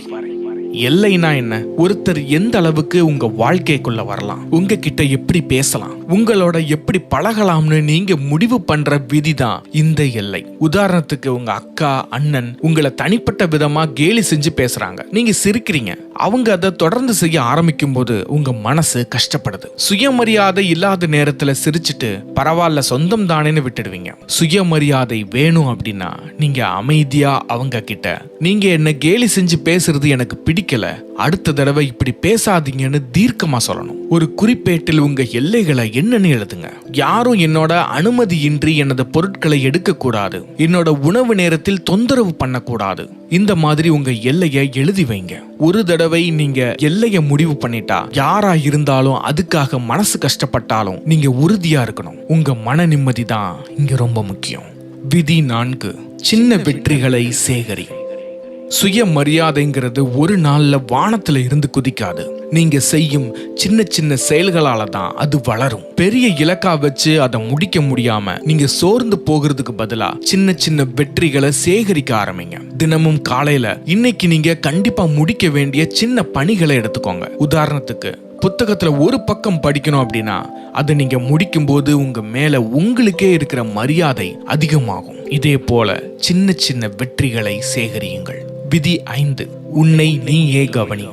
எல்லைனா என்ன? ஒருத்தர் எந்த அளவுக்கு உங்க வாழ்க்கைக்குள்ள வரலாம், உங்ககிட்ட எப்படி பேசலாம், உங்களோட எப்படி பழகலாம்னு நீங்க முடிவு பண்ற விதிதான் இந்த எல்லை. உதாரணத்துக்கு உங்க அக்கா, அண்ணன் உங்களை தனிப்பட்ட விதமா கேலி செஞ்சு பேசுறாங்க, நீங்க சிரிக்கிறீங்க. அவங்க அதை தொடர்ந்து செய்ய ஆரம்பிக்கும் போது உங்க மனசு கஷ்டப்படுது. சுயமரியாதை இல்லாத நேரத்துல சிரிச்சுட்டு பரவாயில்ல சொந்தம் தானேன்னு விட்டுடுவீங்க. சுயமரியாதை வேணும் அப்படின்னா நீங்க அமைதியா அவங்க கிட்ட, நீங்க என்ன கேலி செஞ்சு பேசுறது எனக்கு பிடிக்கல, அடுத்த தடவை இப்படி பேசாதீங்கன்னு தீர்க்கமா சொல்லணும். ஒரு குறிப்பேட்டில் உங்க எல்லைகளை என்னன்னு எழுதுங்க. யாரும் என்னோட அனுமதியின்றி எனது பொருட்களை எடுக்க கூடாது, என்னோட உணவு நேரத்தில் தொந்தரவு பண்ணக்கூடாது. இந்த மாதிரி உங்க எல்லையை எழுதி வைங்க. ஒரு தடவை நீங்க எல்லையை முடிவு பண்ணிட்டா யாரா இருந்தாலும் அதுக்காக மனசு கஷ்டப்பட்டாலும் நீங்க உறுதியா இருக்கணும். உங்க மன நிம்மதி தான் இங்க ரொம்ப முக்கியம். விதி 4, சின்ன வெற்றிகளை சேகரி. சுயமரியாதைங்கிறது ஒரு நாள்ல வானத்துல இருந்து குதிக்காது. நீங்க செய்யும் சின்ன சின்ன செயல்களால தான் அது வளரும். பெரிய இலக்கா வச்சு அதை முடிக்க முடியாம நீங்க சோர்ந்து போகிறதுக்கு பதிலா சின்ன சின்ன வெற்றிகளை சேகரிக்க ஆரம்பிங்க. தினமும் காலையில இன்னைக்கு நீங்க கண்டிப்பா முடிக்க வேண்டிய சின்ன பணிகளை எடுத்துக்கோங்க. உதாரணத்துக்கு புத்தகத்துல ஒரு பக்கம் படிக்கணும் அப்படின்னா அதை நீங்க முடிக்கும் போது உங்க மேல உங்களுக்கே இருக்கிற மரியாதை அதிகமாகும். இதே போல சின்ன சின்ன வெற்றிகளை சேகரியுங்கள். விதி 5, உன்னை நீயே கவனி.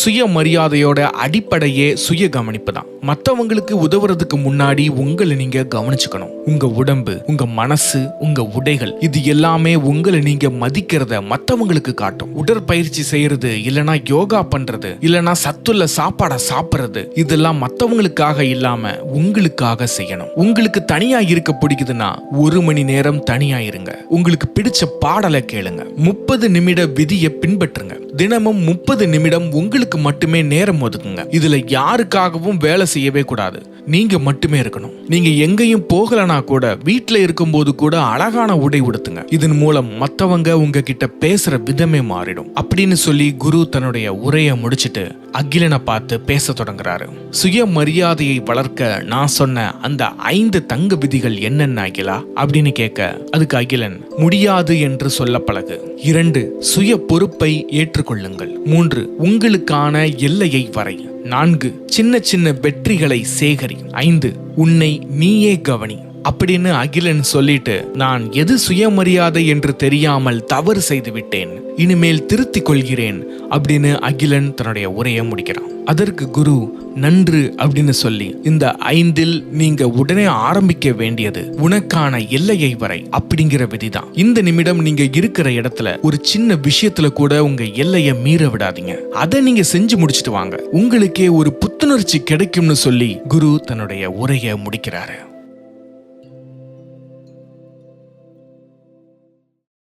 சுயமரியாதையோட அடிப்படையே சுய கவனிப்பு தான். மற்றவங்களுக்கு உதவுறதுக்கு முன்னாடி உங்களை நீங்க கவனிச்சுக்கணும். உங்க உடம்பு, உங்க மனசு, உங்க உடைகள், இது எல்லாமே உங்களை நீங்க மதிக்கிறத மற்றவங்களுக்கு காட்டும். உடற்பயிற்சி செய்யறது, இல்லனா யோகா பண்றது, இல்லனா சத்துள்ள சாப்பாடை சாப்பிடுறது, இதெல்லாம் மற்றவங்களுக்காக இல்லாம உங்களுக்காக செய்யணும். உங்களுக்கு தனியா இருக்க பிடிக்குதுன்னா 1 மணி நேரம் தனியா இருங்க. உங்களுக்கு பிடிச்ச பாடலை கேளுங்க. 30 நிமிட விதியை பின்பற்றுங்க. தினமும் 30 நிமிடம் உங்களுக்கு மட்டுமே நேரம் ஒதுக்குங்க. இதுல யாருக்காகவும் வேலை செய்யவே கூடாது, நீங்க மட்டுமே இருக்கணும். நீங்க எங்கேயும் போகலனா கூட வீட்டுல இருக்கும் போது கூட அழகான உடை உடுத்துங்க. இதன் மூலம் மத்தவங்க உங்ககிட்ட பேசுற விதமே மாறிடும் அப்படின்னு சொல்லி குரு தன்னுடைய உரையை முடிச்சிட்டு அகிலனை பார்த்து பேச தொடங்குறாரு. சுயமரியாதையை வளர்க்க நான் சொன்ன அந்த 5 தங்க விதிகள் என்னென்ன அகிலா அப்படின்னு கேட்க, அதுக்கு அகிலன், முடியாது என்று சொல்ல பழகு. 2, சுய பொறுப்பை ஏற்றுக்கொள்ளுங்கள். 3, உங்களுக்கான எல்லையை வரை. 4, சின்ன சின்ன வெற்றிகளை சேகரி. 5, உன்னை நீயே கவனி அப்படின்னு அகிலன் சொல்லிட்டு, நான் எது சுயமரியாதை என்று தெரியாமல் தவறு செய்து விட்டேன், இனிமேல் திருத்திக் கொள்கிறேன் அப்படின்னு அகிலன் தன்னுடைய உரையை முடிக்கிறான். அதற்கு குரு நன்று அப்படின்னு சொல்லி, இந்த 5இல் நீங்க உடனே ஆரம்பிக்க வேண்டியது உனக்கான எல்லையை வரை அப்படிங்கிற விதிதான். இந்த நிமிடம் நீங்க இருக்கிற இடத்துல ஒரு சின்ன விஷயத்துல கூட உங்க எல்லையை மீற விடாதீங்க. அதை நீங்க செஞ்சு முடிச்சுட்டு வாங்க, உங்களுக்கே ஒரு புத்துணர்ச்சி கிடைக்கும்னு சொல்லி குரு தன்னுடைய உரையை முடிக்கிறாரு.